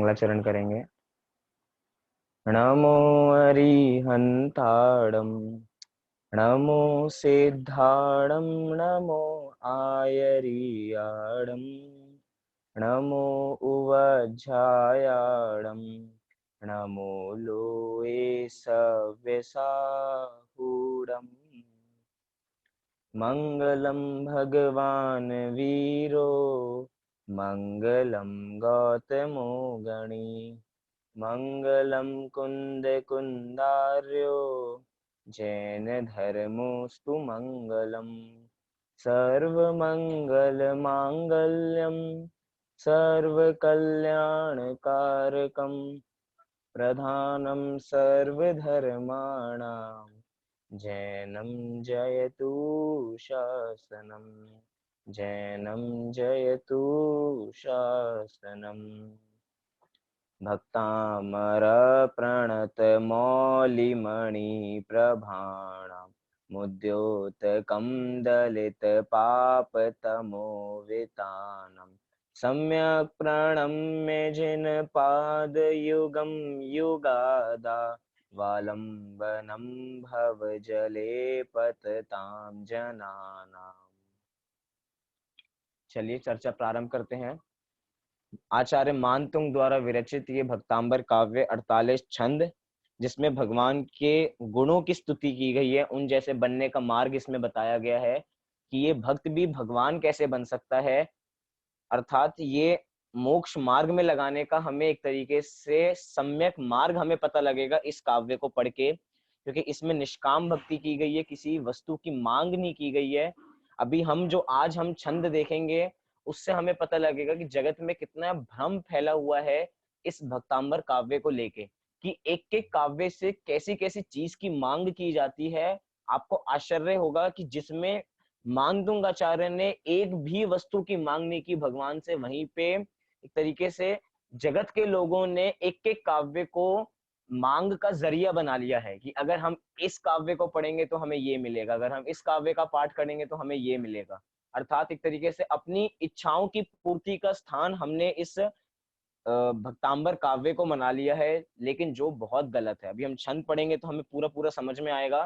मंगलाचरण करेंगे। नमो अरिहंताणं, नमो सिद्धाणं, नमो आयरियाणं, नमो उवज्झायाणं, नमो लोये सव्यसाहूणम्। मंगलम भगवान वीरो, मंगलम गौतमो गणी, मंगलम कुंद कुंदार्यो, जैन धर्मोस्तु मंगलम। सर्वमंगल मांगल्यम, सर्वकल्याणकारकम, प्रधानम सर्वधर्माणां, जैनम जयतु शासनम, जैनम जयतु शासनम। भक्तामर प्रणत मौलिमणि प्रभाणां, मुद्योतकं दलित पापतमो वितानम्, सम्यक् प्रणम्य जिन पाद युगं युगादा, वालंबनं भव जले पततां जनानाम्। चलिए चर्चा प्रारंभ करते हैं। आचार्य मानतुंग द्वारा विरचित ये भक्तांबर काव्य 48 छंद, जिसमें भगवान के गुणों की स्तुति की गई है, उन जैसे बनने का मार्ग इसमें बताया गया है कि ये भक्त भी भगवान कैसे बन सकता है, अर्थात ये मोक्ष मार्ग में लगाने का हमें एक तरीके से सम्यक मार्ग हमें पता लगेगा इस काव्य को पढ़ के, क्योंकि इसमें निष्काम भक्ति की गई है, किसी वस्तु की मांग नहीं की गई है। अभी हम जो आज हम छंद देखेंगे उससे हमें पता लगेगा कि जगत में कितना भ्रम फैला हुआ है इस भक्तांबर काव्य को लेके, कि एक एक काव्य से कैसी कैसी चीज की मांग की जाती है। आपको आश्चर्य होगा कि जिसमें मानदुंगाचार्य ने एक भी वस्तु की मांग नहीं की भगवान से, वहीं पे एक तरीके से जगत के लोगों ने एक एक काव्य को मांग का जरिया बना लिया है कि अगर हम इस काव्य को पढ़ेंगे तो हमें ये मिलेगा, अगर हम इस काव्य का पाठ करेंगे तो हमें ये मिलेगा। अर्थात एक तरीके से अपनी इच्छाओं की पूर्ति का स्थान हमने इस भक्तांबर काव्य को मना लिया है, लेकिन जो बहुत गलत है। अभी हम छंद पढ़ेंगे तो हमें पूरा पूरा समझ में आएगा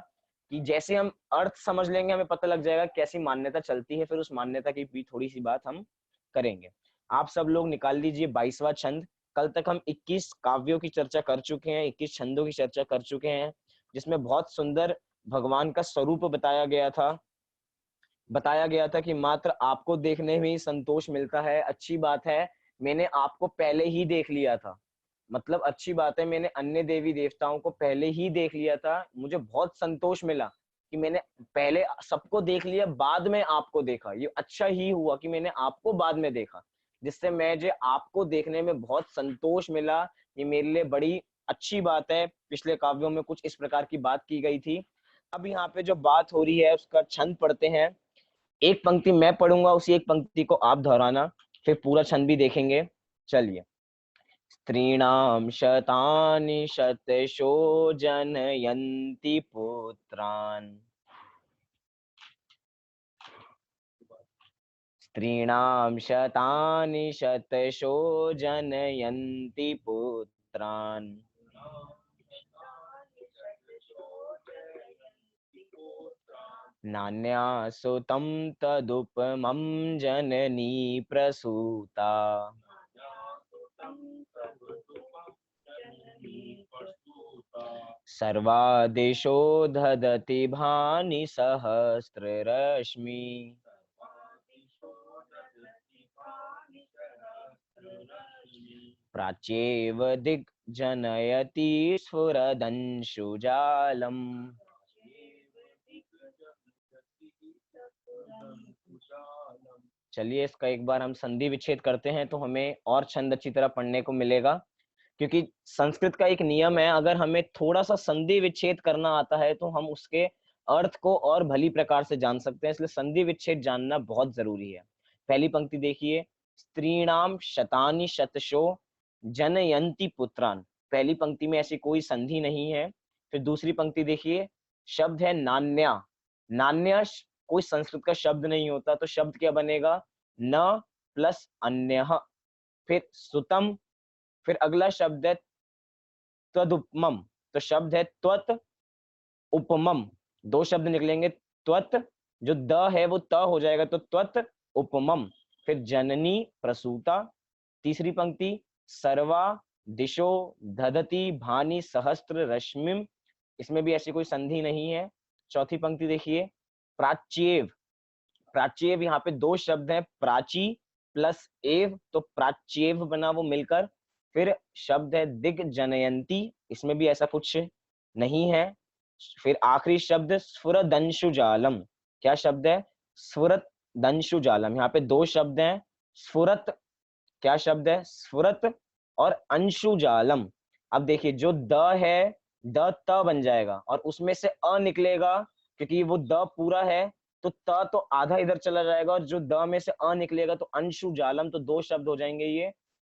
कि जैसे हम अर्थ समझ लेंगे हमें पता लग जाएगा कैसी मान्यता चलती है, फिर उस मान्यता की भी थोड़ी सी बात हम करेंगे। आप सब लोग निकाल लीजिए 22वां छंद। कल तक हम 21 काव्यों की चर्चा कर चुके हैं, 21 छंदों की चर्चा कर चुके हैं, जिसमें बहुत सुंदर भगवान का स्वरूप बताया गया था कि मात्र आपको देखने में ही संतोष मिलता है, अच्छी बात है, मैंने आपको पहले ही देख लिया था। मतलब अच्छी बात है, मैंने अन्य देवी देवताओं को पहले ही देख लिया था, मुझे बहुत संतोष मिला कि मैंने पहले सबको देख लिया, बाद में आपको देखा। ये अच्छा ही हुआ कि मैंने आपको बाद में देखा, जिससे मुझे आपको देखने में बहुत संतोष मिला। ये मेरे लिए बड़ी अच्छी बात है। पिछले काव्यों में कुछ इस प्रकार की बात की गई थी। अब यहाँ पे जो बात हो रही है उसका छंद पढ़ते हैं। एक पंक्ति मैं पढ़ूंगा, उसी एक पंक्ति को आप दोहराना, फिर पूरा छंद भी देखेंगे। चलिए। स्त्रीणां शतानि शतशो जनयन्ति पुत्रान्, स्त्रीणां शतानि शतशो जनयन्ति पुत्रान्, नान्या सुतं तदुपमं जननी प्रसूता, सर्वादिशो दधति भानि सहस्ररश्मि, प्राच्येव दिग्जनयति स्फुरदंशुजालम्। चलिए इसका एक बार हम संधि विच्छेद करते हैं तो हमें और छंद अच्छी तरह पढ़ने को मिलेगा, क्योंकि संस्कृत का एक नियम है, अगर हमें थोड़ा सा संधि विच्छेद करना आता है तो हम उसके अर्थ को और भली प्रकार से जान सकते हैं, इसलिए संधि विच्छेद जानना बहुत जरूरी है। पहली पंक्ति देखिए, स्त्रीणाम शतानि शतशो जनयंती पुत्रान। पहली पंक्ति में ऐसी कोई संधि नहीं है। फिर दूसरी पंक्ति देखिए, शब्द है नान्या। नान्या कोई संस्कृत का शब्द नहीं होता, तो शब्द क्या बनेगा, न प्लस अन्य। फिर सुतम फिर अगला शब्द है त्वदुपमम, तो शब्द है त्वत उपमम, दो शब्द निकलेंगे। त्वत जो द है वो त हो जाएगा, तो त्वत उपमम। फिर जननी प्रसूता, तीसरी पंक्ति सर्वा दिशो दधति भानि सहस्त्र रश्मिम, इसमें भी ऐसी कोई संधि नहीं है। चौथी पंक्ति देखिए प्राच्येव, प्राच्येव यहाँ पे दो शब्द हैं, प्राची प्लस एव, तो प्राच्येव बना वो मिलकर। फिर शब्द है दिग्जनयंती, इसमें भी ऐसा कुछ नहीं है। फिर आखिरी शब्द स्फुरदंशुजालम, क्या शब्द है? स्फुरत दंशुजालम। यहाँ पे दो शब्द हैं, स्फुरत, क्या शब्द है? स्फुरत, और अंशुजालम। अब देखिए जो द है, द त बन जाएगा और उसमें से अ निकलेगा, क्योंकि वो द पूरा है तो त तो आधा इधर चला जाएगा, और जो द में से अ निकलेगा तो अंशुजालम, तो दो शब्द हो जाएंगे ये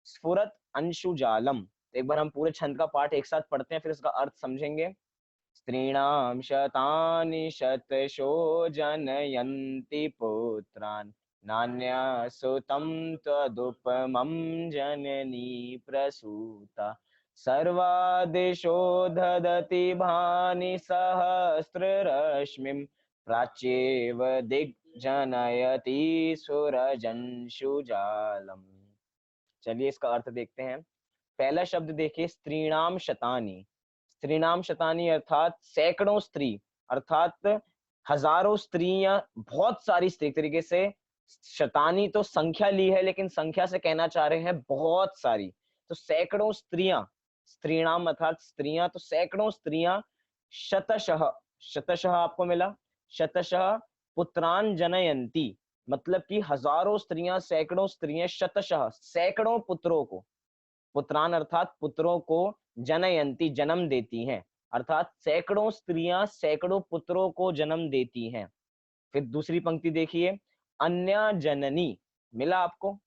स्फुरत अंशुजालम। तो एक बार हम पूरे छंद का पाठ एक साथ पढ़ते हैं, फिर इसका अर्थ समझेंगे। स्त्रीणां शतानि शतशो जनयन्ति पुत्रान्, नान्या सुतं त्वदुपमं जननी प्रसूता, सर्वादिशो ददति भानि सहस्ररश्मिं, प्राच्येव दिग्जनयति सुरजंशुजालम्। चलिए इसका अर्थ देखते हैं। पहला शब्द देखिए स्त्रीणाम शतानी, स्त्रीणाम शतानी अर्थात सैकड़ों स्त्री, अर्थात हजारों स्त्रियां, बहुत सारी स्त्री, तरीके से शतानी तो संख्या ली है, लेकिन संख्या से कहना चाह रहे हैं बहुत सारी, तो सैकड़ों स्त्रियां, स्त्रीणाम अर्थात स्त्रियां, तो सैकड़ों स्त्रियां शतशः, शतशः आपको मिला, शतशः पुत्रान जनयंती, मतलब कि हजारों स्त्रियां, सैकड़ों स्त्रियां, शतशः सैकड़ों पुत्रों को, पुत्रान अर्थात पुत्रों को, जनयंती जन्म देती हैं, अर्थात सैकड़ों स्त्रियां सैकड़ों पुत्रों को जन्म देती हैं। फिर दूसरी पंक्ति देखिए अन्य जननी, मिला आपको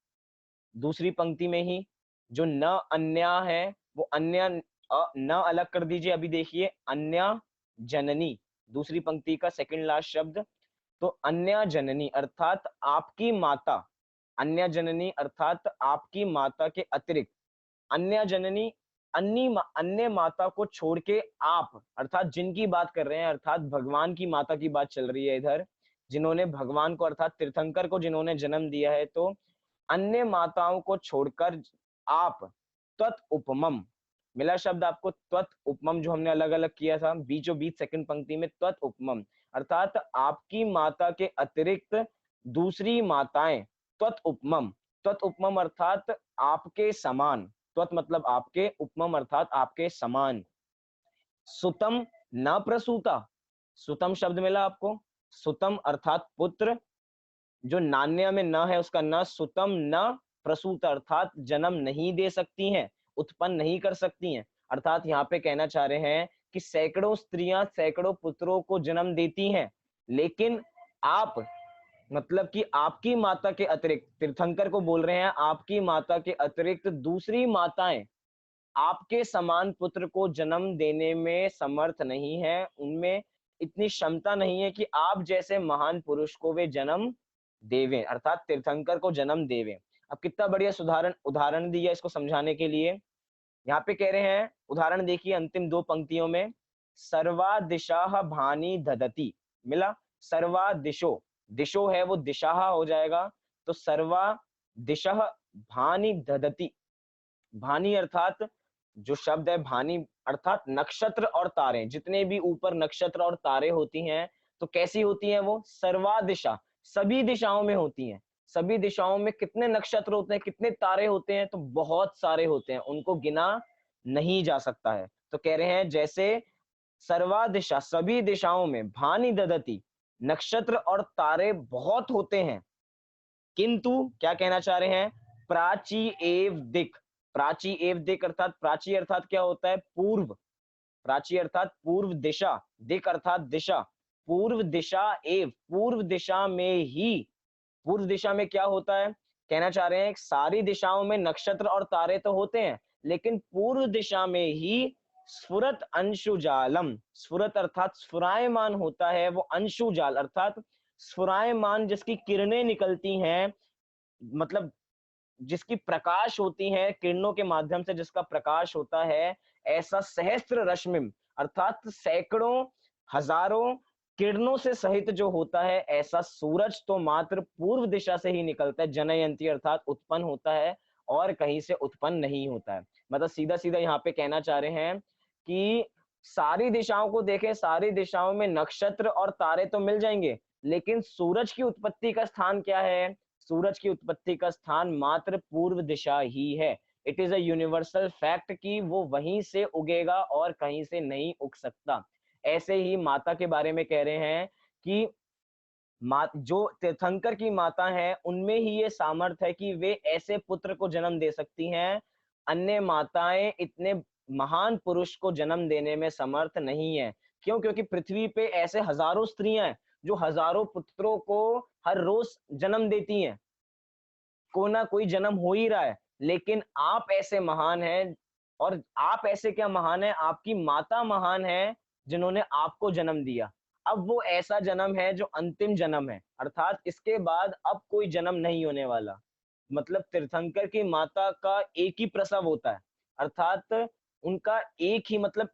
दूसरी पंक्ति में ही, जो न अन्य है वो अन्य न अलग कर दीजिए। अभी देखिए अन्य जननी, दूसरी पंक्ति का सेकंड लास्ट शब्द, तो अन्य जननी अर्थात आपकी माता, अन्य जननी अर्थात आपकी माता के अतिरिक्त, अन्य जननी अन्य माता को छोड़ के आप, अर्थात जिनकी बात कर रहे हैं, अर्थात भगवान की माता की बात चल रही है इधर, जिन्होंने भगवान को अर्थात तीर्थंकर को जिन्होंने जन्म दिया है, तो अन्य माताओं को छोड़कर आप त्वत उपमम, मिला शब्द आपको त्वत उपमम, जो हमने अलग अलग किया था बीचों बीच सेकंड पंक्ति में, त्वत उपमम अर्थात आपकी माता के अतिरिक्त दूसरी माताएं, त्वत उपमम, त्वत उपमम अर्थात आपके समान, त्वत मतलब आपके, उपमम अर्थात आपके समान। सुतम न प्रसूता, सुतम शब्द मिला आपको, सुतम अर्थात पुत्र, जो नान्य में न है उसका न, सुतम न प्रसूत अर्थात जन्म नहीं दे सकती हैं, उत्पन्न नहीं कर सकती हैं, अर्थात यहाँ पे कहना चाह रहे हैं कि सैकड़ों स्त्रियां सैकड़ों पुत्रों को जन्म देती हैं, लेकिन आप, मतलब कि आपकी माता के अतिरिक्त, तीर्थंकर को बोल रहे हैं, आपकी माता के अतिरिक्त दूसरी माताएं आपके समान पुत्र को जन्म देने में समर्थ नहीं है, उनमें इतनी क्षमता नहीं है कि आप जैसे महान पुरुष को वे जन्म देवें, अर्थात तीर्थंकर को जन्म देवें। अब कितना बढ़िया सुधारण उदाहरण दिया इसको समझाने के लिए। यहाँ पे कह रहे हैं, उदाहरण देखिए अंतिम दो पंक्तियों में, सर्वा दिशा भानी ददती, मिला सर्वा दिशो, दिशो है वो दिशाह हो जाएगा, तो सर्वा दिशा भानी ददती, भानी अर्थात जो शब्द है भानी अर्थात नक्षत्र और तारे, जितने भी ऊपर नक्षत्र और तारे होती हैं तो कैसी होती हैं वो? सर्वा दिशा, सभी दिशाओं में होती हैं। सभी दिशाओं में कितने नक्षत्र होते हैं, कितने तारे होते हैं? तो बहुत सारे होते हैं, उनको गिना नहीं जा सकता है। तो कह रहे हैं जैसे सर्वा दिशा, सभी दिशाओं में, भानी ददती, नक्षत्र और तारे बहुत होते हैं, किंतु क्या कहना चाह रहे हैं? प्राची एव दिक, प्राची एव दिक अर्थात प्राची अर्थात क्या होता है? पूर्व, प्राची अर्थात पूर्व दिशा, दिक अर्थात दिशा, पूर्व दिशा एव, पूर्व दिशा में ही, पूर्व दिशा में क्या होता है? कहना चाह रहे हैं सारी दिशाओं में नक्षत्र और तारे तो होते हैं, लेकिन पूर्व दिशा में ही स्फुरत अंशुजालम, स्फुरत अर्थात स्फुरायमान होता है वो अंशुजाल, अर्थात स्फुरायमान जिसकी किरणें निकलती हैं, मतलब जिसकी प्रकाश होती है किरणों के माध्यम से, जिसका प्रकाश होता है, ऐसा सहस्त्र रश्मिम अर्थात सैकड़ों हजारों किरणों से सहित जो होता है, ऐसा सूरज तो मात्र पूर्व दिशा से ही निकलता है, जनयंती अर्थात उत्पन्न होता है, और कहीं से उत्पन्न नहीं होता है। मतलब सीधा सीधा यहाँ पे कहना चाह रहे हैं कि सारी दिशाओं को देखें, सारी दिशाओं में नक्षत्र और तारे तो मिल जाएंगे, लेकिन सूरज की उत्पत्ति का स्थान क्या है? सूरज की उत्पत्ति का स्थान मात्र पूर्व दिशा ही है। It is a universal fact कि वो वहीं से उगेगा और कहीं से नहीं उग सकता। ऐसे ही माता के बारे में कह रहे हैं कि जो तीर्थंकर की माता है, उनमें ही ये सामर्थ्य है कि वे ऐसे पुत्र को जन्म दे सकती हैं, अन्य माताएं इतने महान पुरुष को जन्म देने में समर्थ नहीं है। क्यों? क्योंकि पृथ्वी पे ऐसे हजारों स्त्रियां हैं जो हजारों पुत्रों को हर रोज जन्म देती हैं, को ना कोई जन्म हो ही रहा है, लेकिन आप ऐसे महान हैं। और आप ऐसे क्या महान हैं? आपकी माता महान है जिन्होंने आपको जन्म दिया। अब वो ऐसा जन्म है जो अंतिम जन्म है, अर्थात इसके बाद अब कोई जन्म नहीं होने वाला। मतलब तीर्थंकर की माता का एक ही प्रसव होता है, अर्थात उनका एक ही मतलब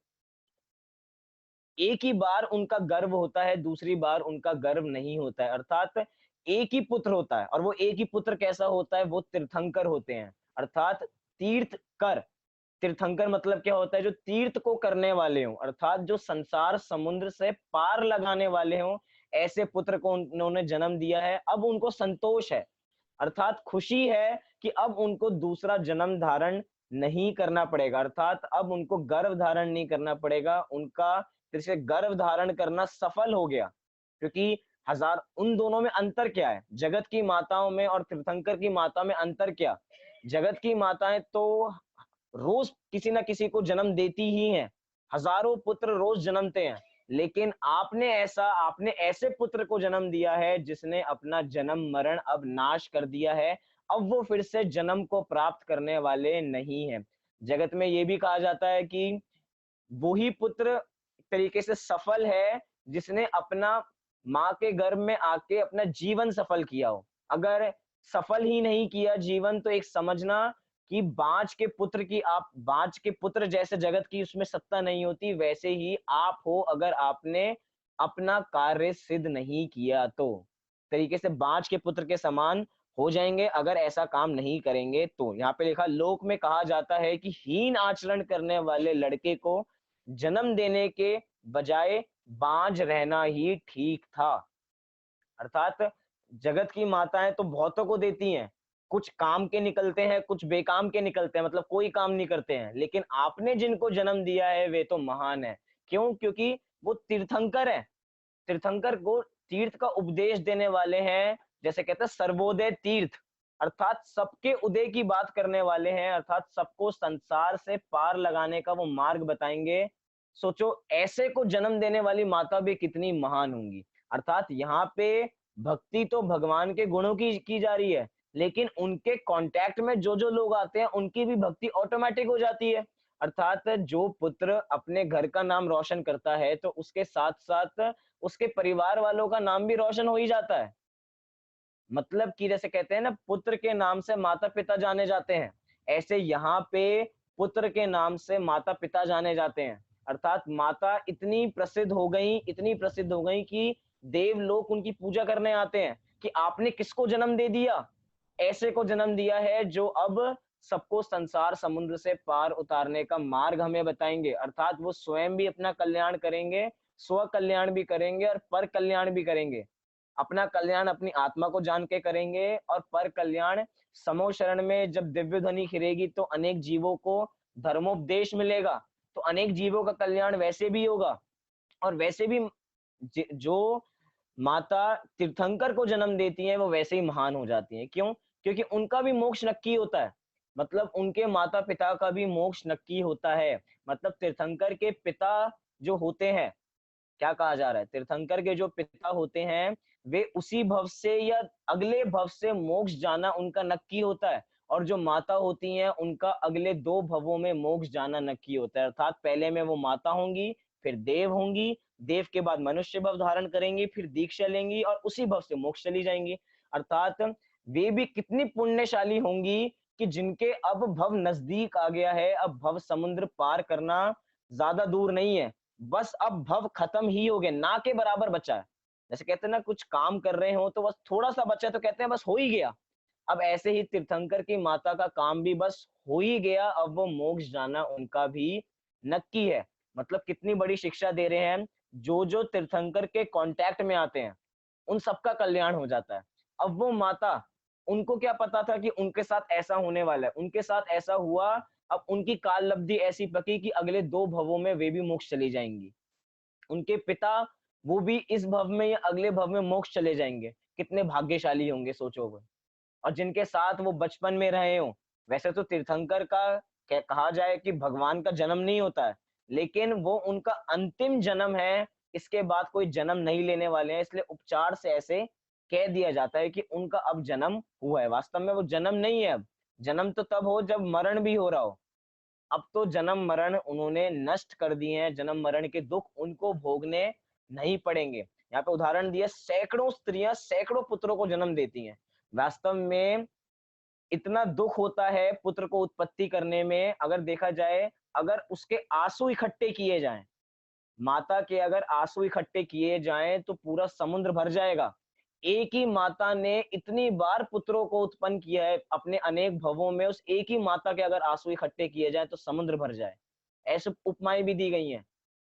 एक ही बार उनका गर्भ होता है, दूसरी बार उनका गर्भ नहीं होता है, अर्थात एक ही पुत्र होता है। और वो एक ही पुत्र कैसा होता है? वो तीर्थंकर होते हैं, अर्थात तीर्थकर। तीर्थंकर मतलब क्या होता है? जो तीर्थ को करने वाले हों, अर्थात जो संसार समुद्र से पार लगाने वाले हों, ऐसे पुत्र को उन्होंने जन्म दिया है। अब उनको संतोष है, अर्थात खुशी है कि अब उनको दूसरा जन्म धारण नहीं करना पड़ेगा, अर्थात अब उनको गर्भ धारण नहीं करना पड़ेगा। उनका फिर से गर्भ धारण करना सफल हो गया, क्योंकि हजार उन दोनों में अंतर क्या है? जगत की माताओं में और तीर्थंकर की माता में अंतर क्या? जगत की माताएं तो रोज किसी ना किसी को जन्म देती ही हैं, हजारों पुत्र रोज जन्मते हैं, लेकिन आपने ऐसे पुत्र को जन्म दिया है जिसने अपना जन्म मरण अब नाश कर दिया है। अब वो फिर से जन्म को प्राप्त करने वाले नहीं है। जगत में ये भी कहा जाता है कि वही पुत्र एक तरीके से सफल है जिसने अपना माँ के गर्भ में आके अपना जीवन सफल किया हो। अगर सफल ही नहीं किया जीवन, तो एक समझना कि बाँझ के पुत्र जैसे जगत की उसमें सत्ता नहीं होती, वैसे ही आप हो अगर आपने अपना कार्य सिद्ध नहीं किया तो। तरीके से बाँझ के पुत्र के समान हो जाएँगे अगर ऐसा काम नहीं करेंगे तो। यहाँ पे लिखा, लोक में कहा जाता है कि हीन आचरण करने वाले लड़के को जन्म देने के बजाय बाँझ रहना ही ठीक था। अर्थात जगत की माताएं तो बहुतों को देती हैं, कुछ काम के निकलते हैं, कुछ बेकाम के निकलते हैं, मतलब कोई काम नहीं करते हैं, लेकिन आपने जिनको जन्म दिया है वे तो महान है। क्यों? क्योंकि वो तीर्थंकर है। तीर्थंकर को तीर्थ का उपदेश देने वाले हैं, जैसे कहते हैं सर्वोदय तीर्थ, अर्थात सबके उदय की बात करने वाले हैं, अर्थात सबको संसार से पार लगाने का वो मार्ग बताएंगे। सोचो ऐसे को जन्म देने वाली माता भी कितनी महान होंगी। अर्थात यहाँ पे भक्ति तो भगवान के गुणों की जा रही है, लेकिन उनके कांटेक्ट में जो जो लोग आते हैं उनकी भी भक्ति ऑटोमेटिक हो जाती है। अर्थात जो पुत्र अपने घर का नाम रोशन करता है तो उसके साथ साथ उसके परिवार वालों का नाम भी रोशन हो ही जाता है। मतलब कि जैसे कहते हैं ना, पुत्र के नाम से माता पिता जाने जाते हैं, ऐसे यहाँ पे पुत्र के नाम से माता पिता जाने जाते हैं। अर्थात माता इतनी प्रसिद्ध हो गई कि देवलोक उनकी पूजा करने आते हैं कि आपने किसको जन्म दे दिया? ऐसे को जन्म दिया है जो अब सबको संसार समुद्र से पार उतारने का मार्ग हमें बताएंगे। अर्थात वो स्वयं भी अपना कल्याण करेंगे, स्व कल्याण भी करेंगे और पर कल्याण भी करेंगे। अपना कल्याण अपनी आत्मा को जान के करेंगे, और पर कल्याण समो शरण में जब दिव्य ध्वनि खिलेगी तो अनेक जीवों को धर्मोपदेश मिलेगा, तो अनेक जीवों का कल्याण वैसे भी होगा। और वैसे भी जो माता तीर्थंकर को जन्म देती हैं वो वैसे ही महान हो जाती हैं। क्यों? क्योंकि उनका भी मोक्ष नक्की होता है। मतलब उनके माता पिता का भी मोक्ष नक्की होता है। मतलब तीर्थंकर के पिता जो होते हैं, क्या कहा जा रहा है? तीर्थंकर के जो पिता होते हैं वे उसी भव से या अगले भव से मोक्ष जाना उनका नक्की होता है, और जो माता होती हैं उनका अगले 2 भवों में मोक्ष जाना नक्की होता है। अर्थात पहले में वो माता होंगी, फिर देव होंगी, देव के बाद मनुष्य भव धारण करेंगी, फिर दीक्षा लेंगी और उसी भव से मोक्ष चली जाएंगी। अर्थात वे भी कितनी पुण्यशाली होंगी कि जिनके अब भव नजदीक आ गया है, अब भव समुद्र पार करना ज्यादा दूर नहीं है, बस अब भव खत्म ही हो गया, ना के बराबर बचा है। जैसे कहते हैं ना, कुछ काम कर रहे हो तो बस थोड़ा सा बचा है तो कहते हैं बस हो ही गया। अब ऐसे ही तीर्थंकर की माता का काम भी बस हो ही गया, अब वो मोक्ष जाना उनका भी नक्की है। मतलब कितनी बड़ी शिक्षा दे रहे हैं, जो जो तीर्थंकर के कांटेक्ट में आते हैं उन सबका कल्याण हो जाता है। अब वो माता, उनको क्या पता था कि उनके साथ ऐसा होने वाला है, उनके साथ ऐसा हुआ। अब उनकी काल लब्धि ऐसी पकी कि अगले 2 भवों में वे भी मोक्ष चली जाएंगी। उनके पिता, वो भी इस भव में या अगले भव में मोक्ष चले जाएंगे। कितने भाग्यशाली होंगे सोचो वो। और जिनके साथ वो बचपन में रहे हों। वैसे तो तीर्थंकर का कहा जाए कि भगवान का जन्म नहीं होता है, लेकिन वो उनका अंतिम जन्म है। इसके बाद कोई जन्म नहीं लेने वाले हैं, इसलिए उपचार से ऐसे कह दिया जाता है कि उनका अब जन्म हुआ है। वास्तव में वो जन्म नहीं है अब। जन्म तो तब हो जब मरण भी हो रहा हो। अब तो जन्म मरण उन्होंने नष्ट कर दिए हैं, जन्म मरण के दुख उनको भोगने नहीं पड़ेंगे। यहाँ पे उदाहरण दिया, सैकड़ों स्त्रियां सैकड़ों पुत्रों को जन्म देती हैं। वास्तव में इतना दुख होता है पुत्र को उत्पत्ति करने में, अगर देखा जाए, अगर उसके आंसू इकट्ठे किए जाएं, माता के अगर आंसू इकट्ठे किए जाएं तो पूरा समुद्र भर जाएगा। एक ही माता ने इतनी बार पुत्रों को उत्पन्न किया है अपने अनेक भवों में, उस एक ही माता के अगर आंसू इकट्ठे किए जाएं तो समुद्र भर जाए। ऐसे उपमाएं भी दी गई हैं।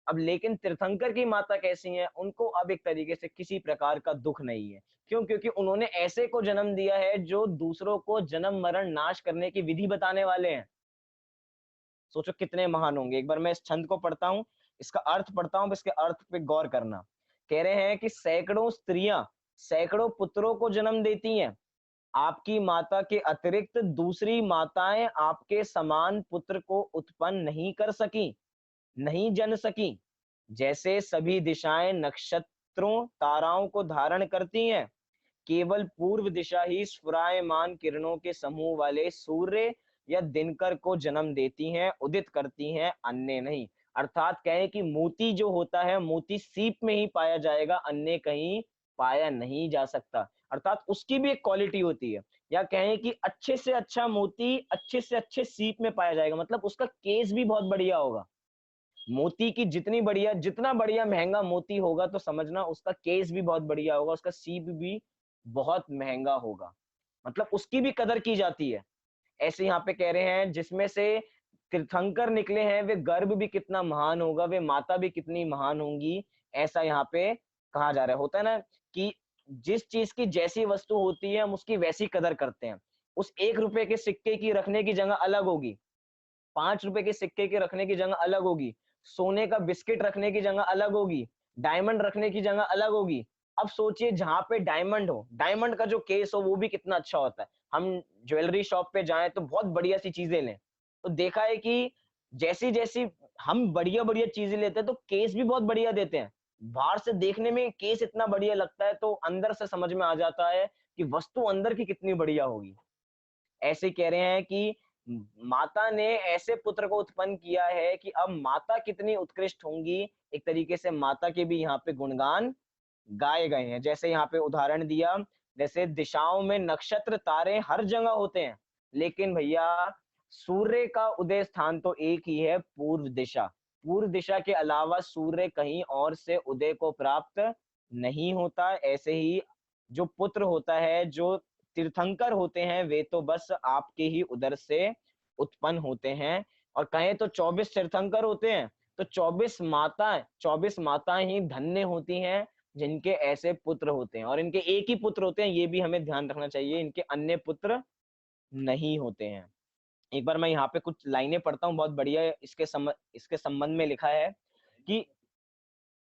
अब लेकिन तीर्थंकर की माता कैसी हैं, उनको अब एक तरीके से किसी प्रकार का दुख नहीं है। क्यों? क्योंकि उन्होंने ऐसे को जन्म दिया है जो दूसरों को जन्म मरण नाश करने की विधि बताने वाले हैं। सोचो कितने महान होंगे। एक बार मैं इस छंद को पढ़ता हूँ, इसका अर्थ पढ़ता हूँ, इसके अर्थ पे गौर करना। कह रहे हैं कि सैकड़ों स्त्रियां सैकड़ों पुत्रों को जन्म देती हैं। आपकी माता के अतिरिक्त दूसरी माताएं आपके समान पुत्र को उत्पन्न नहीं कर सकी, नहीं जन सकी। जैसे सभी दिशाएं नक्षत्रों ताराओं को धारण करती हैं, केवल पूर्व दिशा ही स्फुरायमान किरणों के समूह वाले सूर्य या दिनकर को जन्म देती हैं, उदित करती हैं, अन्य नहीं। अर्थात कहें कि मोती जो होता है, मोती सीप में ही पाया जाएगा, अन्य कहीं पाया नहीं जा सकता। अर्थात उसकी भी एक क्वालिटी होती है। या कहें कि अच्छे से अच्छा मोती अच्छे से अच्छे सीप में पाया जाएगा, मतलब उसका केस भी बहुत बढ़िया होगा। मोती की जितनी बढ़िया, जितना बढ़िया महंगा मोती होगा तो समझना उसका केस भी बहुत बढ़िया होगा, उसका सीप भी बहुत महंगा होगा। मतलब उसकी भी कदर की जाती है। ऐसे यहाँ पे कह रहे हैं, जिसमें से तीर्थंकर निकले हैं वे गर्भ भी कितना महान होगा, वे माता भी कितनी महान होंगी। ऐसा यहाँ पे कहा जा रहा है। होता है ना कि जिस चीज की जैसी वस्तु होती है हम उसकी वैसी कदर करते हैं। उस 1 रुपए के सिक्के की रखने की जगह अलग होगी, 5 रुपए के सिक्के के रखने की जगह अलग होगी, सोने का बिस्किट रखने की जगह अलग होगी, डायमंड रखने की जगह अलग होगी। अब सोचिए जहाँ पे डायमंड हो, डायमंड का जो केस हो वो भी कितना अच्छा होता है। हम ज्वेलरी शॉप पे जाएं तो बहुत बढ़िया सी चीजें लें, तो देखा है कि जैसी जैसी हम बढ़िया बढ़िया चीजें लेते हैं तो केस भी बहुत बढ़िया देते हैं। बाहर से देखने में केस इतना बढ़िया लगता है तो अंदर से समझ में आ जाता है कि वस्तु अंदर की कितनी बढ़िया होगी। ऐसे कह रहे हैं कि माता ने ऐसे पुत्र को उत्पन्न किया है कि अब माता कितनी उत्कृष्ट होंगी। एक तरीके से माता के भी यहाँ पे गुणगान गाए गए हैं। जैसे यहाँ पे उदाहरण दिया, जैसे दिशाओं में नक्षत्र तारे हर जगह होते हैं, लेकिन भैया सूर्य का उदय स्थान तो एक ही है, पूर्व दिशा। पूर्व दिशा के अलावा सूर्य कहीं और से उदय को प्राप्त नहीं होता। ऐसे ही जो पुत्र होता है, जो तीर्थंकर होते हैं, वे तो बस आपके ही उदर से उत्पन्न होते हैं। और कहें तो 24 तीर्थंकर होते हैं, तो 24 माताएं ही धन्य होती हैं जिनके ऐसे पुत्र होते हैं। और इनके एक ही पुत्र होते हैं, ये भी हमें ध्यान रखना चाहिए, इनके अन्य पुत्र नहीं होते हैं। एक बार मैं यहाँ पे कुछ लाइनें पढ़ता हूँ, बहुत बढ़िया इसके संबंध में लिखा है कि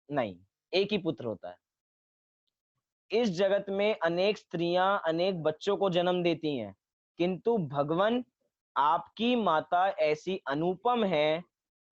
नहीं, एक ही पुत्र होता है। इस जगत में अनेक स्त्रियां अनेक बच्चों को जन्म देती हैं, किंतु भगवन आपकी माता ऐसी अनुपम है,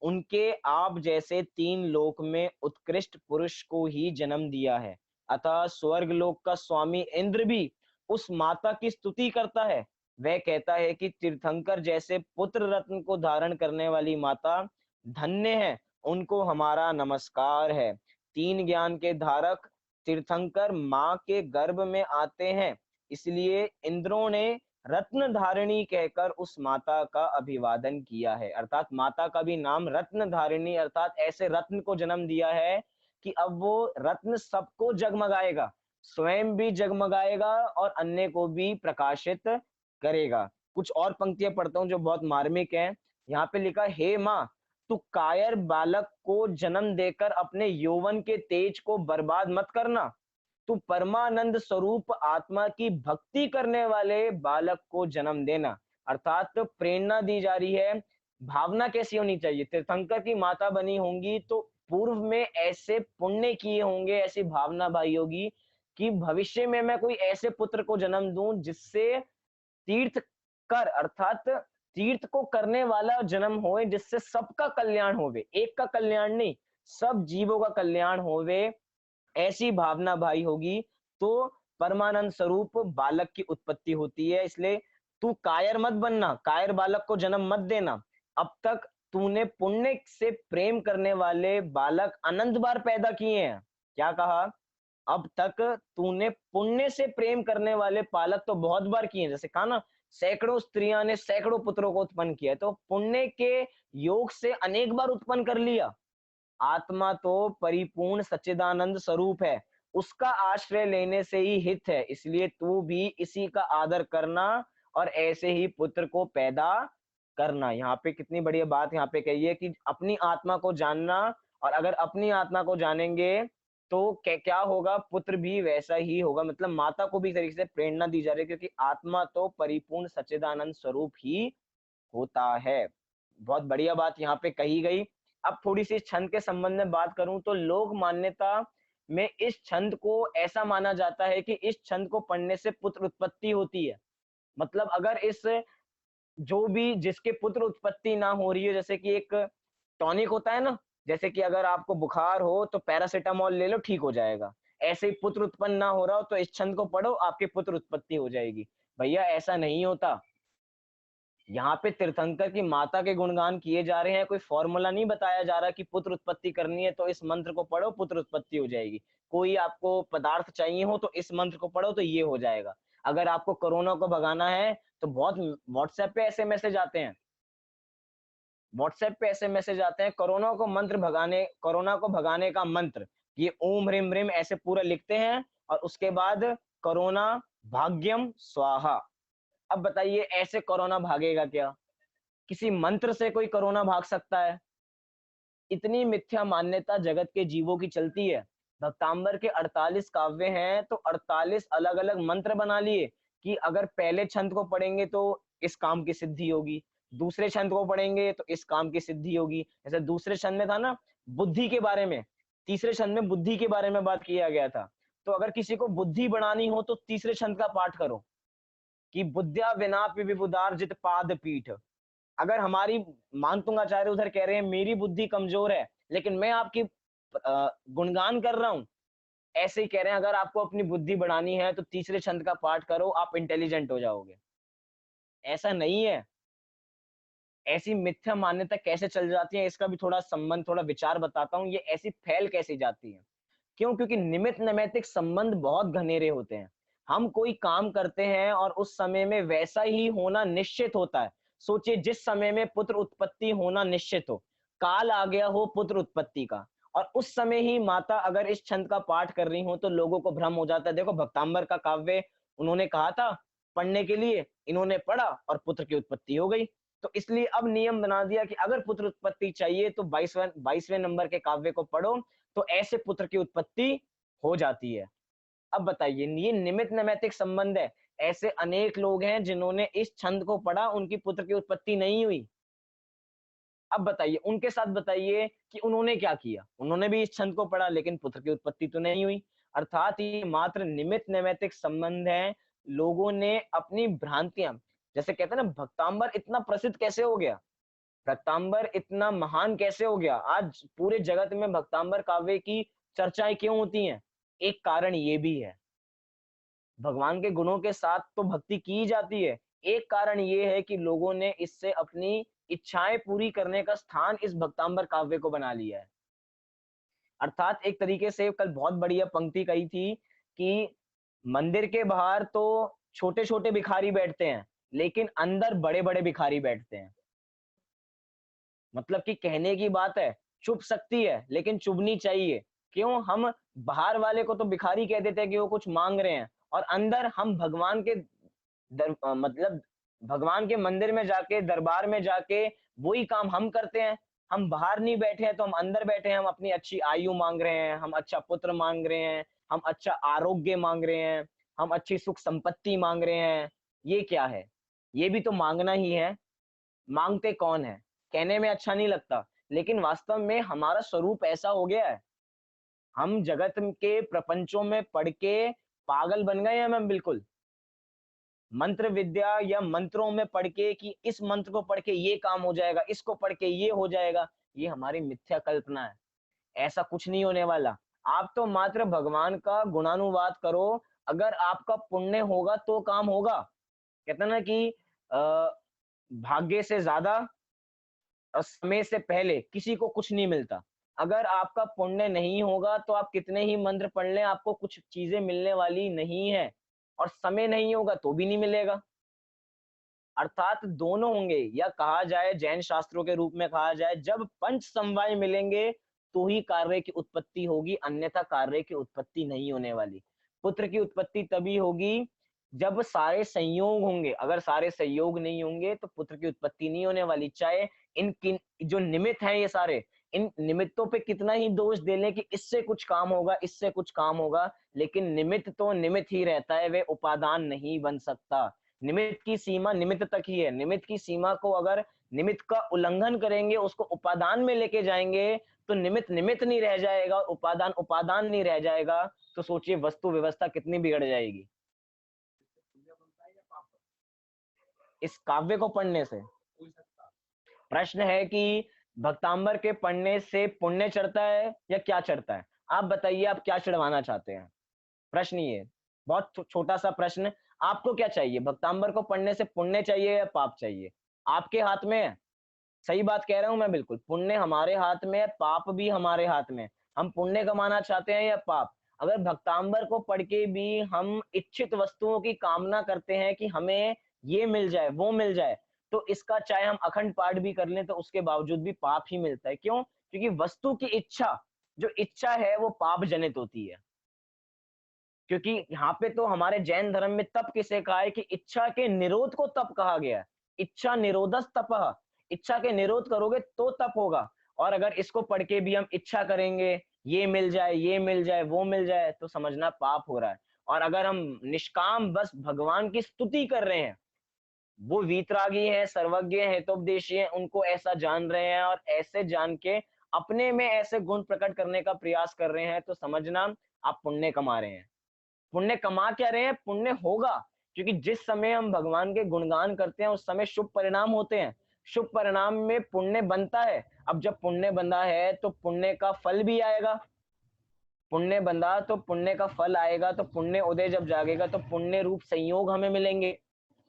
उनके आप जैसे 3 लोक में उत्कृष्ट पुरुष को ही जन्म दिया है। अतः स्वर्ग लोक का स्वामी इंद्र भी उस माता की स्तुति करता है। वह कहता है कि तीर्थंकर जैसे पुत्र रत्न को धारण करने वाली माता धन्य है, उनको हमारा नमस्कार है। 3 ज्ञान के धारक तीर्थंकर माँ के गर्भ में आते हैं, इसलिए इंद्रों ने रत्न धारिणी कहकर उस माता का अभिवादन किया है। अर्थात माता का भी नाम रत्न धारिणी, अर्थात ऐसे रत्न को जन्म दिया है कि अब वो रत्न सबको जगमगाएगा, स्वयं भी जगमगाएगा और अन्य को भी प्रकाशित करेगा। कुछ और पंक्तियां पढ़ता हूं जो बहुत मार्मिक हैं। यहाँ पे लिखा, हे माँ, तू कायर बालक को जन्म देकर अपने यौवन के तेज को बर्बाद मत करना। तू परमानंद स्वरूप आत्मा की भक्ति करने वाले बालक को जन्म देना। अर्थात प्रेरणा दी जा रही है। भावना कैसी होनी चाहिए? तीर्थंकर की माता बनी होंगी तो पूर्व में ऐसे पुण्य किए होंगे, ऐसी भावना भाई होगी कि भविष्य में मैं कोई ऐसे पुत्र को जन्म दूं जिससे तीर्थ कर, अर्थात तीर्थ को करने वाला जन्म होए, जिससे सबका कल्याण होवे, एक का कल्याण नहीं, सब जीवों का कल्याण होवे, ऐसी भावना भाई होगी तो परमानंद स्वरूप बालक की उत्पत्ति होती है। इसलिए तू कायर मत बनना, कायर बालक को जन्म मत देना। अब तक तूने पुण्य से प्रेम करने वाले बालक अनंत बार पैदा किए हैं। क्या कहा? अब तक तूने पुण्य से प्रेम करने वाले पालक तो बहुत बार किए हैं, जैसे कहा ना, सैकड़ों स्त्रियां ने सैकड़ों पुत्रों को उत्पन्न किया, तो पुण्य के योग से अनेक बार उत्पन्न कर लिया। आत्मा तो परिपूर्ण सच्चिदानंद स्वरूप है, उसका आश्रय लेने से ही हित है। इसलिए तू भी इसी का आदर करना और ऐसे ही पुत्र को पैदा करना। यहाँ पे कितनी बढ़िया बात यहाँ पे कही है कि अपनी आत्मा को जानना, और अगर अपनी आत्मा को जानेंगे तो क्या होगा? पुत्र भी वैसा ही होगा। मतलब माता को भी एक तरीके से प्रेरणा दी जा रही है, क्योंकि आत्मा तो परिपूर्ण सच्चिदानंद स्वरूप ही होता है। बहुत बढ़िया बात यहाँ पे कही गई। अब थोड़ी सी इस छंद के संबंध में बात करूं तो लोक मान्यता में इस छंद को ऐसा माना जाता है कि इस छंद को पढ़ने से पुत्र उत्पत्ति होती है। मतलब अगर इस जो भी जिसके पुत्र उत्पत्ति ना हो रही है, जैसे कि एक टॉनिक होता है ना, जैसे कि अगर आपको बुखार हो तो पैरासिटामोल ले लो, ठीक हो जाएगा। ऐसे ही पुत्र उत्पन्न ना हो रहा हो तो इस छंद को पढ़ो, आपके पुत्र उत्पत्ति हो जाएगी। भैया ऐसा नहीं होता। यहाँ पे तीर्थंकर की माता के गुणगान किए जा रहे हैं, कोई फॉर्मूला नहीं बताया जा रहा कि पुत्र उत्पत्ति करनी है तो इस मंत्र को पढ़ो पुत्र उत्पत्ति हो जाएगी। कोई आपको पदार्थ चाहिए हो तो इस मंत्र को पढ़ो तो ये हो जाएगा। अगर आपको कोरोना को भगाना है तो बहुत व्हाट्सएप पे ऐसे मैसेज आते हैं, व्हाट्सएप पे ऐसे मैसेज आते हैं, कोरोना को भगाने का मंत्र, ये ओम ह्रीम ह्रीम ऐसे पूरा लिखते हैं और उसके बाद कोरोना भाग्यम स्वाहा। अब बताइए ऐसे कोरोना भागेगा क्या? किसी मंत्र से कोई कोरोना भाग सकता है? इतनी मिथ्या मान्यता जगत के जीवों की चलती है। भक्तांबर के 48 काव्य हैं तो 48 अलग अलग मंत्र बना लिए कि अगर पहले छंद को पढ़ेंगे तो इस काम की सिद्धि होगी, दूसरे छंद को पढ़ेंगे तो इस काम की सिद्धि होगी। जैसे दूसरे छंद में था ना बुद्धि के बारे में, तीसरे छंद में बुद्धि के बारे में बात किया गया था। तो अगर किसी को बुद्धि बढ़ानी हो तो तीसरे छंद का पाठ करो कि बुद्ध्या विनापि विबुधार्जित पाद पीठ। अगर हमारी मानतुंगाचार्य उधर कह रहे हैं मेरी बुद्धि कमजोर है लेकिन मैं आपकी गुणगान कर रहा हूं, ऐसे ही कह रहे हैं अगर आपको अपनी बुद्धि बढ़ानी है तो तीसरे छंद का पाठ करो, आप इंटेलिजेंट हो जाओगे। ऐसा नहीं है। ऐसी मिथ्या मान्यता कैसे चल जाती है इसका भी थोड़ा संबंध, थोड़ा विचार बताता हूँ। ये ऐसी फैल कैसे जाती है? क्यों? क्योंकि निमित्त नैमित्तिक संबंध बहुत घनेरे होते हैं। हम कोई काम करते हैं और उस समय में वैसा ही होना निश्चित होता है। सोचिए जिस समय में पुत्र उत्पत्ति होना निश्चित हो, काल आ गया हो पुत्र उत्पत्ति का, और उस समय ही माता अगर इस छंद का पाठ कर रही हो तो लोगों को भ्रम हो जाता है। देखो भक्तांबर का काव्य उन्होंने कहा था पढ़ने के लिए, इन्होंने पढ़ा और पुत्र की उत्पत्ति हो गई। तो इसलिए अब नियम बना दिया कि अगर पुत्र उत्पत्ति चाहिए तो 22वें नंबर के काव्य को पढ़ो तो ऐसे पुत्र की उत्पत्ति हो जाती है। अब बताइए ये निमित्त नैमित्तिक संबंध है। ऐसे अनेक लोग हैं जिन्होंने इस छंद को पढ़ा, उनकी पुत्र की उत्पत्ति नहीं हुई। अब बताइए उनके साथ बताइए कि उन्होंने क्या किया? उन्होंने भी इस छंद को पढ़ा लेकिन पुत्र की उत्पत्ति तो नहीं हुई। अर्थात ये मात्र निमित्त नैमित्तिक संबंध है। लोगों ने अपनी भ्रांतियां, जैसे कहते हैं ना भक्तांबर इतना प्रसिद्ध कैसे हो गया, भक्तांबर इतना महान कैसे हो गया, आज पूरे जगत में भक्तांबर काव्य की चर्चाएं क्यों होती हैं? एक कारण ये भी है। भगवान के गुणों के साथ तो भक्ति की जाती है, एक कारण ये है कि लोगों ने इससे अपनी इच्छाएं पूरी करने का स्थान इस भक्तांबर काव्य को बना लिया है। अर्थात एक तरीके से कल बहुत बढ़िया पंक्ति कही थी कि मंदिर के बाहर तो छोटे छोटे भिखारी बैठते हैं, लेकिन अंदर बड़े बड़े भिखारी बैठते हैं। मतलब कि कहने की बात है, चुभ सकती है लेकिन चुभनी चाहिए। क्यों? हम बाहर वाले को तो भिखारी कह देते हैं कि वो कुछ मांग रहे हैं, और अंदर हम भगवान के मतलब भगवान के मंदिर में जाके, दरबार में जाके वही काम हम करते हैं। हम बाहर नहीं बैठे हैं तो हम अंदर बैठे हैं, हम अपनी अच्छी आयु मांग रहे हैं, हम अच्छा पुत्र मांग रहे हैं, हम अच्छा आरोग्य मांग रहे हैं, हम अच्छी सुख संपत्ति मांग रहे हैं। ये क्या है? ये भी तो मांगना ही है। मांगते कौन है? कहने में अच्छा नहीं लगता, लेकिन वास्तव में हमारा स्वरूप ऐसा हो गया है। हम जगत के प्रपंचों में पढ़ के पागल बन गए हैं हम बिल्कुल। मंत्र विद्या या मंत्रों में पढ़ के कि इस मंत्र को पढ़ के ये काम हो जाएगा, इसको पढ़ के ये हो जाएगा, ये हमारी मिथ्या कल्पना है। ऐसा कुछ नहीं होने वाला। आप तो मात्र भगवान का गुणानुवाद करो, अगर आपका पुण्य होगा तो काम होगा। कहते हैं ना कि भाग्य से ज्यादा और समय से पहले किसी को कुछ नहीं मिलता। अगर आपका पुण्य नहीं होगा तो आप कितने ही मंत्र पढ़ लें, आपको कुछ चीजें मिलने वाली नहीं है, और समय नहीं होगा तो भी नहीं मिलेगा। अर्थात दोनों होंगे, या कहा जाए जैन शास्त्रों के रूप में कहा जाए, जब पंच समवाय मिलेंगे तो ही कार्य की उत्पत्ति होगी, अन्यथा कार्य की उत्पत्ति नहीं होने वाली। पुत्र की उत्पत्ति तभी होगी जब सारे संयोग होंगे। अगर सारे संयोग नहीं होंगे तो पुत्र की उत्पत्ति नहीं होने वाली। चाहे इन किन जो निमित्त हैं, ये सारे इन निमित्तों पे कितना ही दोष दे लें कि इससे कुछ काम होगा, इससे कुछ काम होगा, लेकिन निमित्त तो निमित्त ही रहता है, वे उपादान नहीं बन सकता। निमित्त की सीमा निमित्त तक ही है। निमित्त की सीमा को अगर निमित्त का उल्लंघन करेंगे, उसको उपादान में लेके जाएंगे, तो निमित्त निमित्त नहीं रह जाएगा, उपादान उपादान नहीं रह जाएगा। तो सोचिए वस्तु व्यवस्था कितनी बिगड़ जाएगी इस काव्य को पढ़ने से। प्रश्न है कि भक्तांबर के पढ़ने से पुण्य चढ़ता है या क्या चढ़ता है? आप बताइए, आप क्या चढ़वाना चाहते हैं? प्रश्न ये बहुत छोटा सा प्रश्न। आपको क्या चाहिए? भक्तांबर को पढ़ने से पुण्य चाहिए या पाप चाहिए? आपके हाथ में है। सही बात कह रहा हूं मैं बिल्कुल। पुण्य हमारे हाथ में है, पाप भी हमारे हाथ में है। हम पुण्य कमाना चाहते हैं या पाप? अगर भक्तांबर को पढ़ के भी हम इच्छित वस्तुओं की कामना करते हैं कि हमें ये मिल जाए, वो मिल जाए, तो इसका चाहे हम अखंड पाठ भी कर लें तो उसके बावजूद भी पाप ही मिलता है। क्यों? क्योंकि वस्तु की इच्छा, जो इच्छा है वो पाप जनित होती है। क्योंकि यहाँ पे तो हमारे जैन धर्म में तप किसे कहा है कि इच्छा के निरोध को तप कहा गया है। इच्छा निरोधस तपः। इच्छा के निरोध करोगे तो तप होगा। और अगर इसको पढ़ के भी हम इच्छा करेंगे, ये मिल जाए, ये मिल जाए, वो मिल जाए, तो समझना पाप हो रहा है। और अगर हम निष्काम बस भगवान की स्तुति कर रहे हैं, वो वीतरागी हैं, सर्वज्ञ हैं, हितोपदेशी हैं, उनको ऐसा जान रहे हैं और ऐसे जान के अपने में ऐसे गुण प्रकट करने का प्रयास कर रहे हैं, तो समझना आप पुण्य कमा रहे हैं। पुण्य कमा क्या रहे हैं? पुण्य होगा, क्योंकि जिस समय हम भगवान के गुणगान करते हैं उस समय शुभ परिणाम होते हैं। शुभ परिणाम में पुण्य बनता है। अब जब पुण्य बंधा है तो पुण्य का फल भी आएगा। पुण्य बंधा तो पुण्य का फल आएगा, तो पुण्य उदय जब जागेगा तो पुण्य रूप संयोग हमें मिलेंगे।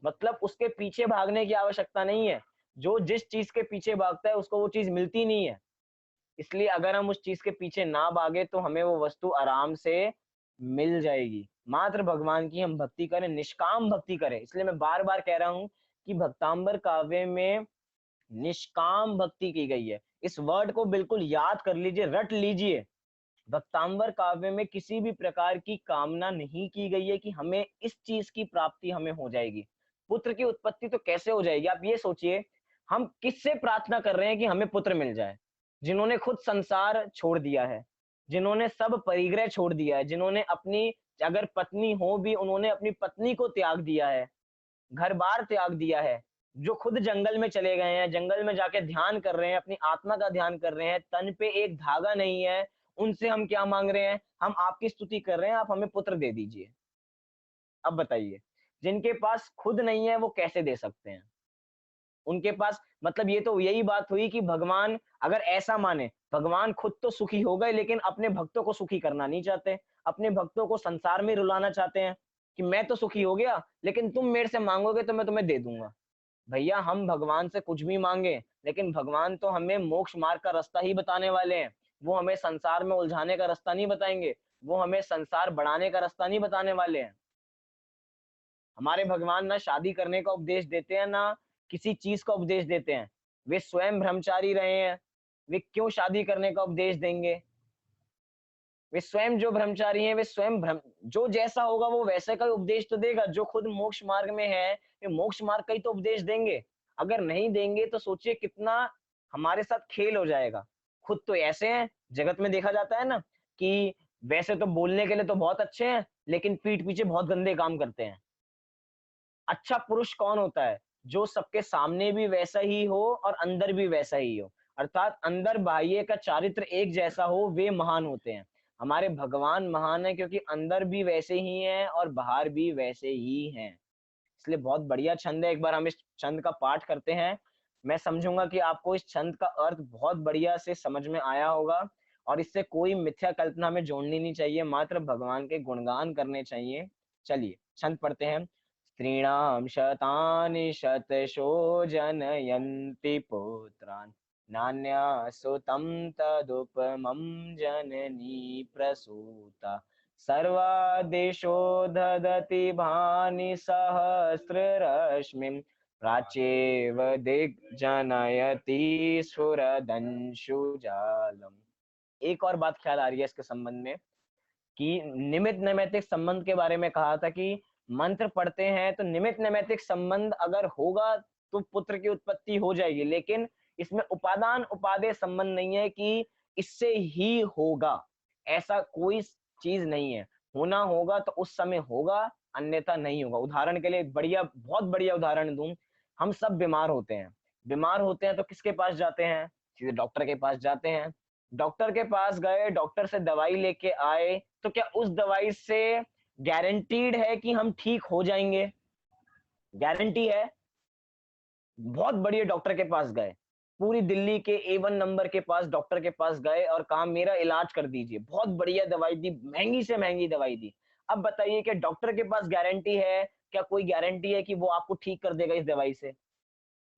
मतलब उसके पीछे भागने की आवश्यकता नहीं है। जो जिस चीज के पीछे भागता है उसको वो चीज मिलती नहीं है। इसलिए अगर हम उस चीज के पीछे ना भागे तो हमें वो वस्तु आराम से मिल जाएगी। मात्र भगवान की हम भक्ति करें, निष्काम भक्ति करें। इसलिए मैं बार बार कह रहा हूं कि भक्तांबर काव्य में निष्काम भक्ति की गई है। इस वर्ड को बिल्कुल याद कर लीजिए, रट लीजिए। भक्तांबर काव्य में किसी भी प्रकार की कामना नहीं की गई है कि हमें इस चीज की प्राप्ति हमें हो जाएगी। पुत्र की उत्पत्ति तो कैसे हो जाएगी? आप ये सोचिए, हम किससे प्रार्थना कर रहे हैं कि हमें पुत्र मिल जाए? जिन्होंने खुद संसार छोड़ दिया है, जिन्होंने सब परिग्रह छोड़ दिया है, जिन्होंने अपनी अगर पत्नी हो भी उन्होंने अपनी पत्नी को त्याग दिया है, घर बार त्याग दिया है, जो खुद जंगल में चले गए हैं, जंगल में जाके ध्यान कर रहे हैं, अपनी आत्मा का ध्यान कर रहे हैं, तन पे एक धागा नहीं है, उनसे हम क्या मांग रहे हैं? हम आपकी स्तुति कर रहे हैं, आप हमें पुत्र दे दीजिए। अब बताइए, जिनके पास खुद नहीं है वो कैसे दे सकते हैं? उनके पास मतलब ये तो यही बात हुई कि भगवान अगर ऐसा माने, भगवान खुद तो सुखी हो गए लेकिन अपने भक्तों को सुखी करना नहीं चाहते। अपने भक्तों को संसार में रुलाना चाहते हैं कि मैं तो सुखी हो गया लेकिन तुम मेरे से मांगोगे तो मैं तुम्हें दे दूंगा। भैया हम भगवान से कुछ भी मांगे, लेकिन भगवान तो हमें मोक्ष मार्ग का रास्ता ही बताने वाले हैं। वो हमें संसार में उलझाने का रास्ता नहीं बताएंगे, वो हमें संसार बढ़ाने का रास्ता नहीं बताने वाले हैं। हमारे भगवान ना शादी करने का उपदेश देते हैं ना किसी चीज का उपदेश देते हैं। वे स्वयं ब्रह्मचारी रहे हैं, वे क्यों शादी करने का उपदेश देंगे? वे स्वयं जो ब्रह्मचारी हैं वे स्वयं जो जैसा होगा वो वैसे का ही उपदेश तो देगा। जो खुद मोक्ष मार्ग में है वे मोक्ष मार्ग का ही तो उपदेश देंगे। अगर नहीं देंगे तो सोचिए कितना हमारे साथ खेल हो जाएगा। खुद तो ऐसे हैं, जगत में देखा जाता है ना कि वैसे तो बोलने के लिए तो बहुत अच्छे हैं लेकिन पीठ पीछे बहुत गंदे काम करते हैं। अच्छा पुरुष कौन होता है? जो सबके सामने भी वैसा ही हो और अंदर भी वैसा ही हो, अर्थात अंदर बाह्य का चारित्र एक जैसा हो, वे महान होते हैं। हमारे भगवान महान है क्योंकि अंदर भी वैसे ही हैं और बाहर भी वैसे ही हैं। इसलिए बहुत बढ़िया छंद है। एक बार हम इस छंद का पाठ करते हैं। मैं समझूंगा कि आपको इस छंद का अर्थ बहुत बढ़िया से समझ में आया होगा और इससे कोई मिथ्या कल्पना में जोड़नी नहीं चाहिए, मात्र भगवान के गुणगान करने चाहिए। चलिए छंद पढ़ते हैं। स्त्रीणाम शतानि शतशो जनयन्ति पुत्रान् नान्या सुतं तदुपमं जननी प्रसूता सर्वादेशो ददति भानि सहस्ररश्मिं प्राच्येव दिग्जनयति स्फुरदंशुजालम्। एक और बात ख्याल आ रही है इसके संबंध में कि निमित्त नैमित्तिक संबंध के बारे में कहा था कि मंत्र पढ़ते हैं तो निमित्त नैमित्तिक संबंध अगर होगा तो पुत्र की उत्पत्ति हो जाएगी, लेकिन इसमें उपादान उपादेय संबंध नहीं है कि इससे ही होगा, ऐसा कोई चीज नहीं है। होना होगा तो उस समय होगा, अन्यथा नहीं होगा। उदाहरण के लिए एक बढ़िया बहुत बढ़िया उदाहरण दूं। हम सब बीमार होते हैं, बीमार होते हैं तो किसके पास जाते हैं? सीधे डॉक्टर के पास जाते हैं। डॉक्टर के पास गए, डॉक्टर से दवाई लेके आए, तो क्या उस दवाई से गारंटीड है कि हम ठीक हो जाएंगे? गारंटी है? बहुत बढ़िया डॉक्टर के पास गए, पूरी दिल्ली के A1 नंबर के पास डॉक्टर के पास गए और कहा मेरा इलाज कर दीजिए। बहुत बढ़िया दवाई दी, महंगी से महंगी दवाई दी। अब बताइए क्या डॉक्टर के पास गारंटी है? क्या कोई गारंटी है कि वो आपको ठीक कर देगा इस दवाई से?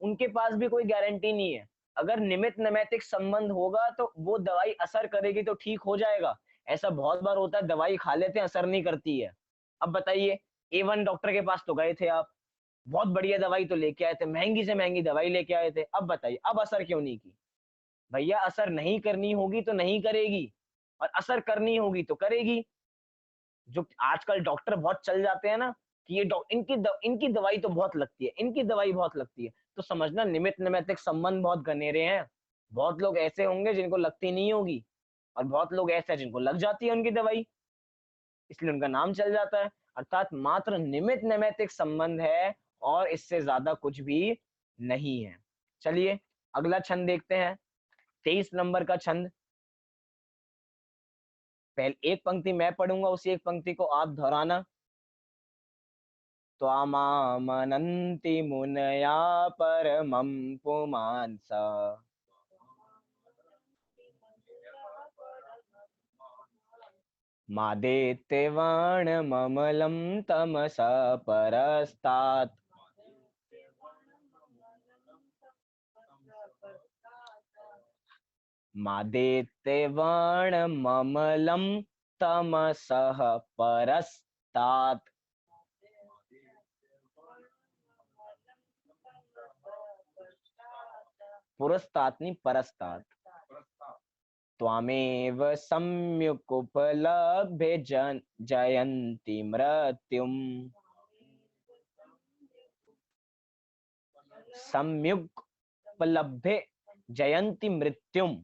उनके पास भी कोई गारंटी नहीं है। अगर निमित्त नैमित्तिक संबंध होगा तो वो दवाई असर करेगी तो ठीक हो जाएगा। ऐसा बहुत बार होता है, दवाई खा लेते हैं असर नहीं करती है। अब बताइए, A1 डॉक्टर के पास तो गए थे आप, बहुत बढ़िया दवाई तो लेके आए थे, महंगी से महंगी दवाई लेके आए थे, अब बताइए अब असर क्यों नहीं की? भैया असर नहीं करनी होगी तो नहीं करेगी और असर करनी होगी तो करेगी। जो आजकल डॉक्टर बहुत चल जाते हैं ना कि ये इनकी दवाई तो बहुत लगती है, इनकी दवाई बहुत लगती है, तो समझना निमित्त नैमित्तिक संबंध बहुत घनेरे हैं। बहुत लोग ऐसे होंगे जिनको लगती नहीं होगी और बहुत लोग ऐसे हैं जिनको लग जाती है उनकी दवाई, इसलिए उनका नाम चल जाता है। अर्थात मात्र निमित्त नैमित्तिक संबंध है और इससे ज्यादा कुछ भी नहीं है। चलिए अगला छंद देखते हैं, 23 नंबर का छंद। पहले एक पंक्ति मैं पढ़ूंगा, उसी एक पंक्ति को आप दोहराना। त्वामामनन्ति मुनया परमं पुमांस मादेत्यवर्णममलं तमसः परस्तात् मादेत्यवर्णममलं तमसः परस्तात्। पुरस्तात् नहीं परस्तात्। त्वामेव सम्यकुपलभ्य जयन्ति मृत्युम्। सम्युक्पलभ्य जयन्ति मृत्युम्।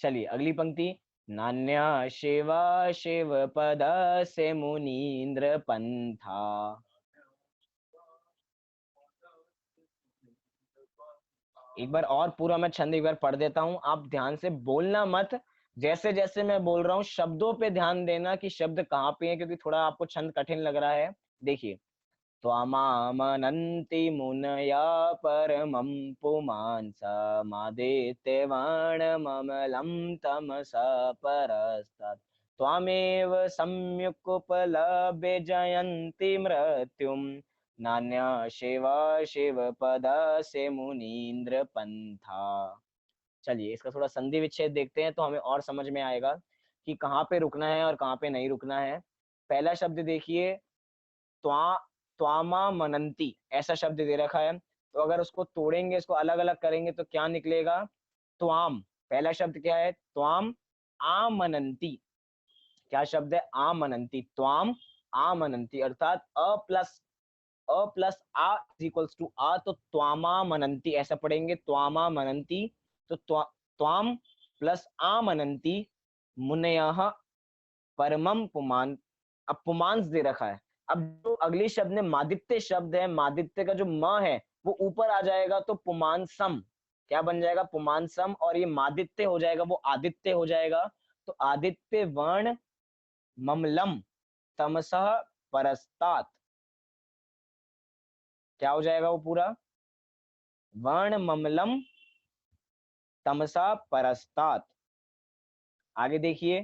चलिए अगली पंक्ति। नान्या शिवा शिव पद से मुनीन्द्र पंथा। एक बार और पूरा मैं छंद एक बार पढ़ देता हूं, आप ध्यान से बोलना मत। जैसे जैसे मैं बोल रहा हूँ शब्दों पे ध्यान देना कि शब्द कहाँ पे है, क्योंकि थोड़ा आपको छंद कठिन लग रहा है। देखिए, त्वामामनन्ति मुनया परमं पुमांस मादेत्यवर्णममलं तमसः परस्तात् त्वामेव सम्यकुपलभ्य जयन्ति मृत्युम् नान्या शिवा शिवपद से मुनीन्द्र पंथा। चलिए इसका थोड़ा संधि विच्छेद देखते हैं तो हमें और समझ में आएगा कि कहाँ पे रुकना है और कहाँ पे नहीं रुकना है। पहला शब्द देखिए, त्वा त्वामा मनंती, ऐसा शब्द दे रखा है। तो अगर उसको तोड़ेंगे, इसको अलग अलग करेंगे तो क्या निकलेगा, त्वाम। पहला शब्द क्या है, त्वाम आमनंती। क्या शब्द है, आमनंती। त्वाम आमनंती अर्थात अ प्लस आ इज इक्वल्स टू आ, तो त्वामा मनंती ऐसा पढ़ेंगे, त्वामा मनंती। तो त्वाम प्लस आ मनंती मुनयः परमम पुमान। अब पुमांस दे रखा है। अब जो अगले शब्द में मादित्य शब्द है, मादित्य का जो म है वो ऊपर आ जाएगा तो पुमानसम। क्या बन जाएगा, पुमानसम। और ये मादित्य हो जाएगा, वो आदित्य हो जाएगा। तो आदित्य वर्ण ममलम तमसः परस्तात, क्या हो जाएगा वो पूरा, वर्ण ममलम तमसा परस्तात। आगे देखिए,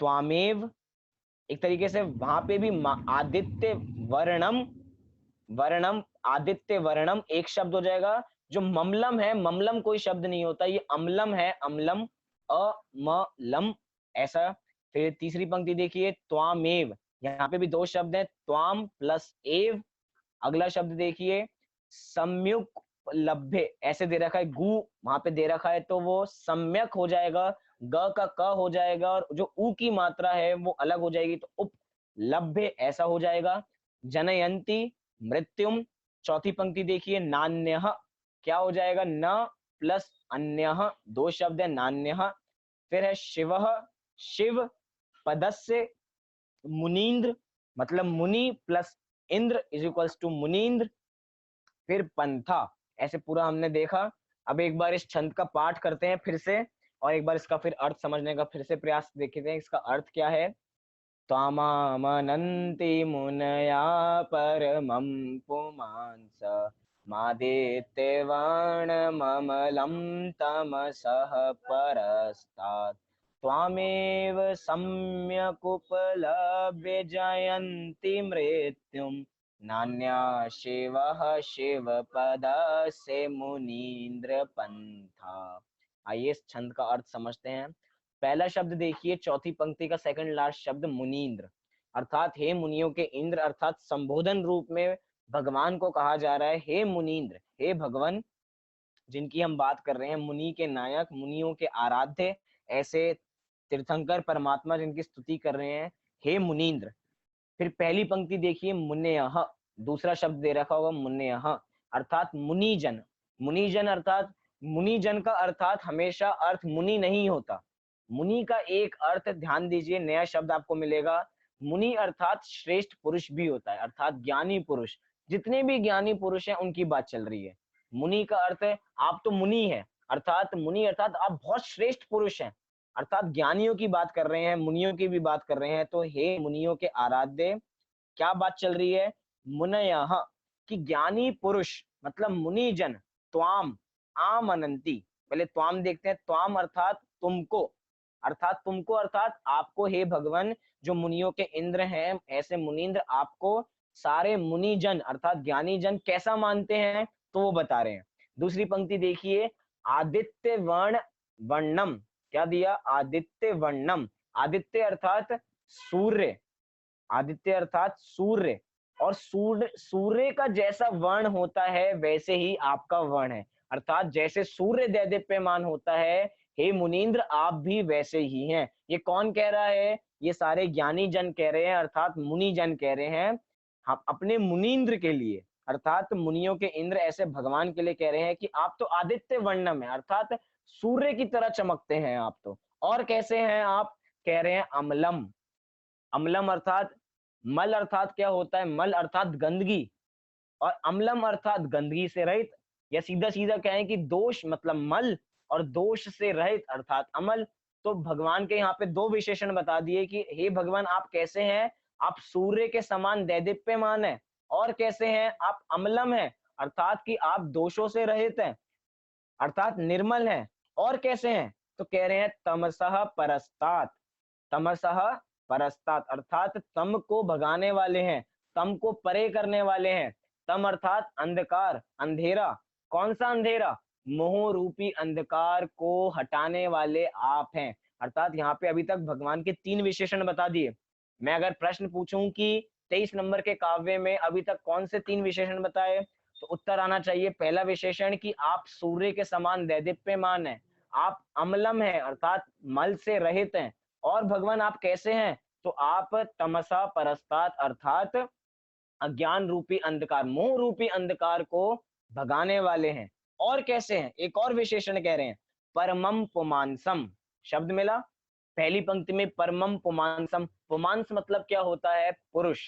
त्वामेव, एक तरीके से वहां पे भी आदित्य वर्णम, वर्णम आदित्य वर्णम एक शब्द हो जाएगा। जो ममलम है, ममलम कोई शब्द नहीं होता, ये अम्लम है, अम्लम, अमलम ऐसा। फिर तीसरी पंक्ति देखिए, त्वामेव, यहाँ पे भी दो शब्द हैं, त्वाम प्लस एव। अगला शब्द देखिए, सम्युक लभ्य, ऐसे दे रखा है, गु वहां पे दे रखा है तो वो सम्यक हो जाएगा, ग का क हो जाएगा, और जो उ की मात्रा है वो अलग हो जाएगी, तो उप लभ्य ऐसा हो जाएगा। जनयंती मृत्युम। चौथी पंक्ति देखिए, नान्यः, क्या हो जाएगा, न प्लस अन्यः, दो शब्द है, नान्यः। फिर है शिवः, शिव पदस्य मुनीन्द्र, मतलब मुनि प्लस इंद्र इज इक्वल्स टू मुनीन्द्र। फिर पंथा, ऐसे पूरा हमने देखा। अब एक बार इस छंद का पाठ करते हैं फिर से, और एक बार इसका फिर अर्थ समझने का फिर से प्रयास देखते हैं, इसका अर्थ क्या है। त्वामामनन्ति मुनया परमं पुमांस मादित्यवर्णममलं तमसः परस्तात् त्वामेव सम्यकुपलभ्य जयन्ति मृत्युं नान्या शिवः शिवपदस्य मुनीन्द्र पंथा। आइए इस छंद का अर्थ समझते हैं। पहला शब्द देखिए, चौथी पंक्ति का सेकंड लास्ट शब्द मुनीन्द्र, अर्थात हे मुनियों के इंद्र, अर्थात संबोधन रूप में भगवान को कहा जा रहा है, हे मुनीन्द्र, हे भगवान जिनकी हम बात कर रहे हैं, मुनि के नायक, मुनियों के आराध्य, ऐसे तीर्थंकर परमात्मा जिनकी स्तुति कर रहे हैं, हे मुनीन्द्र। फिर पहली पंक्ति देखिए, मुन्यः, दूसरा शब्द दे रखा होगा मुन्यः, अर्थात मुनिजन। मुनिजन अर्थात, मुनिजन का अर्थात हमेशा अर्थ मुनि नहीं होता। मुनि का एक अर्थ ध्यान दीजिए, नया शब्द आपको मिलेगा, मुनि अर्थात श्रेष्ठ पुरुष भी होता है, अर्थात ज्ञानी पुरुष। जितने भी ज्ञानी पुरुष हैं उनकी बात चल रही है। मुनि का अर्थ है आप तो मुनि है, अर्थात मुनि अर्थात आप बहुत श्रेष्ठ पुरुष हैं, अर्थात ज्ञानियों की बात कर रहे हैं, मुनियों की भी बात कर रहे हैं। तो हे मुनियों के आराध्य, क्या बात चल रही है, मुनयः, कि ज्ञानी पुरुष मतलब मुनिजन, त्वाम आमनंती। पहले त्वाम देखते हैं, त्वाम अर्थात तुमको, अर्थात तुमको अर्थात आपको, हे भगवान जो मुनियों के इंद्र हैं, ऐसे मुनीन्द्र आपको सारे मुनिजन अर्थात ज्ञानी जन कैसा मानते हैं, तो वो बता रहे हैं। दूसरी पंक्ति देखिए, आदित्य वर्ण वर्णम, क्या दिया, आदित्य वर्णम, आदित्य अर्थात सूर्य, आदित्य अर्थात सूर्य, और सूर्य, सूर्य का जैसा वर्ण होता है वैसे ही आपका वर्ण है, अर्थात जैसे सूर्य दैदीप्यमान होता है, हे मुनीन्द्र आप भी वैसे ही हैं। ये कौन कह रहा है, ये सारे ज्ञानी जन कह रहे हैं, अर्थात मुनि जन कह रहे हैं, हम अपने मुनीन्द्र के लिए, अर्थात मुनियों के इंद्र ऐसे भगवान के लिए कह रहे हैं कि आप तो आदित्य वर्णम है, अर्थात सूर्य की तरह चमकते हैं आप तो। और कैसे हैं आप, कह रहे हैं अम्लम, अम्लम अर्थात मल, अर्थात क्या होता है, मल अर्थात गंदगी, और अम्लम अर्थात गंदगी से रहित, या सीधा सीधा कहें कि दोष मतलब मल, और दोष से रहित अर्थात अमल। तो भगवान के यहाँ पे दो विशेषण बता दिए कि हे भगवान आप कैसे हैं, आप सूर्य के समान दैदीप्यमान है, और कैसे हैं आप अम्लम है, अर्थात कि आप दोषों से रहित हैं, अर्थात निर्मल हैं। और कैसे हैं, तो कह रहे हैं तमसः परस्तात, तमसः परस्तात अर्थात तम को भगाने वाले हैं, तम को परे करने वाले हैं। तम अर्थात अंधकार, अंधेरा, कौन सा अंधेरा, मोह रूपी अंधकार को हटाने वाले आप हैं, अर्थात यहाँ पे अभी तक भगवान के 3 विशेषण बता दिए। मैं अगर प्रश्न पूछूं कि 23 नंबर के काव्य में अभी तक कौन से 3 विशेषण बताए, तो उत्तर आना चाहिए पहला विशेषण कि आप सूर्य के समान दैदीप्यमान हैं, आप अम्लम हैं अर्थात मल से रहित हैं, और भगवान आप कैसे हैं, तो आप तमसा परस्तात् अर्थात अज्ञान रूपी अंधकार, मोह रूपी अंधकार को भगाने वाले हैं। और कैसे हैं, एक और विशेषण कह रहे हैं, परमम पुमांसम, शब्द मिला पहली पंक्ति में, परमम पुमांसम। पुमांस मतलब क्या होता है, पुरुष।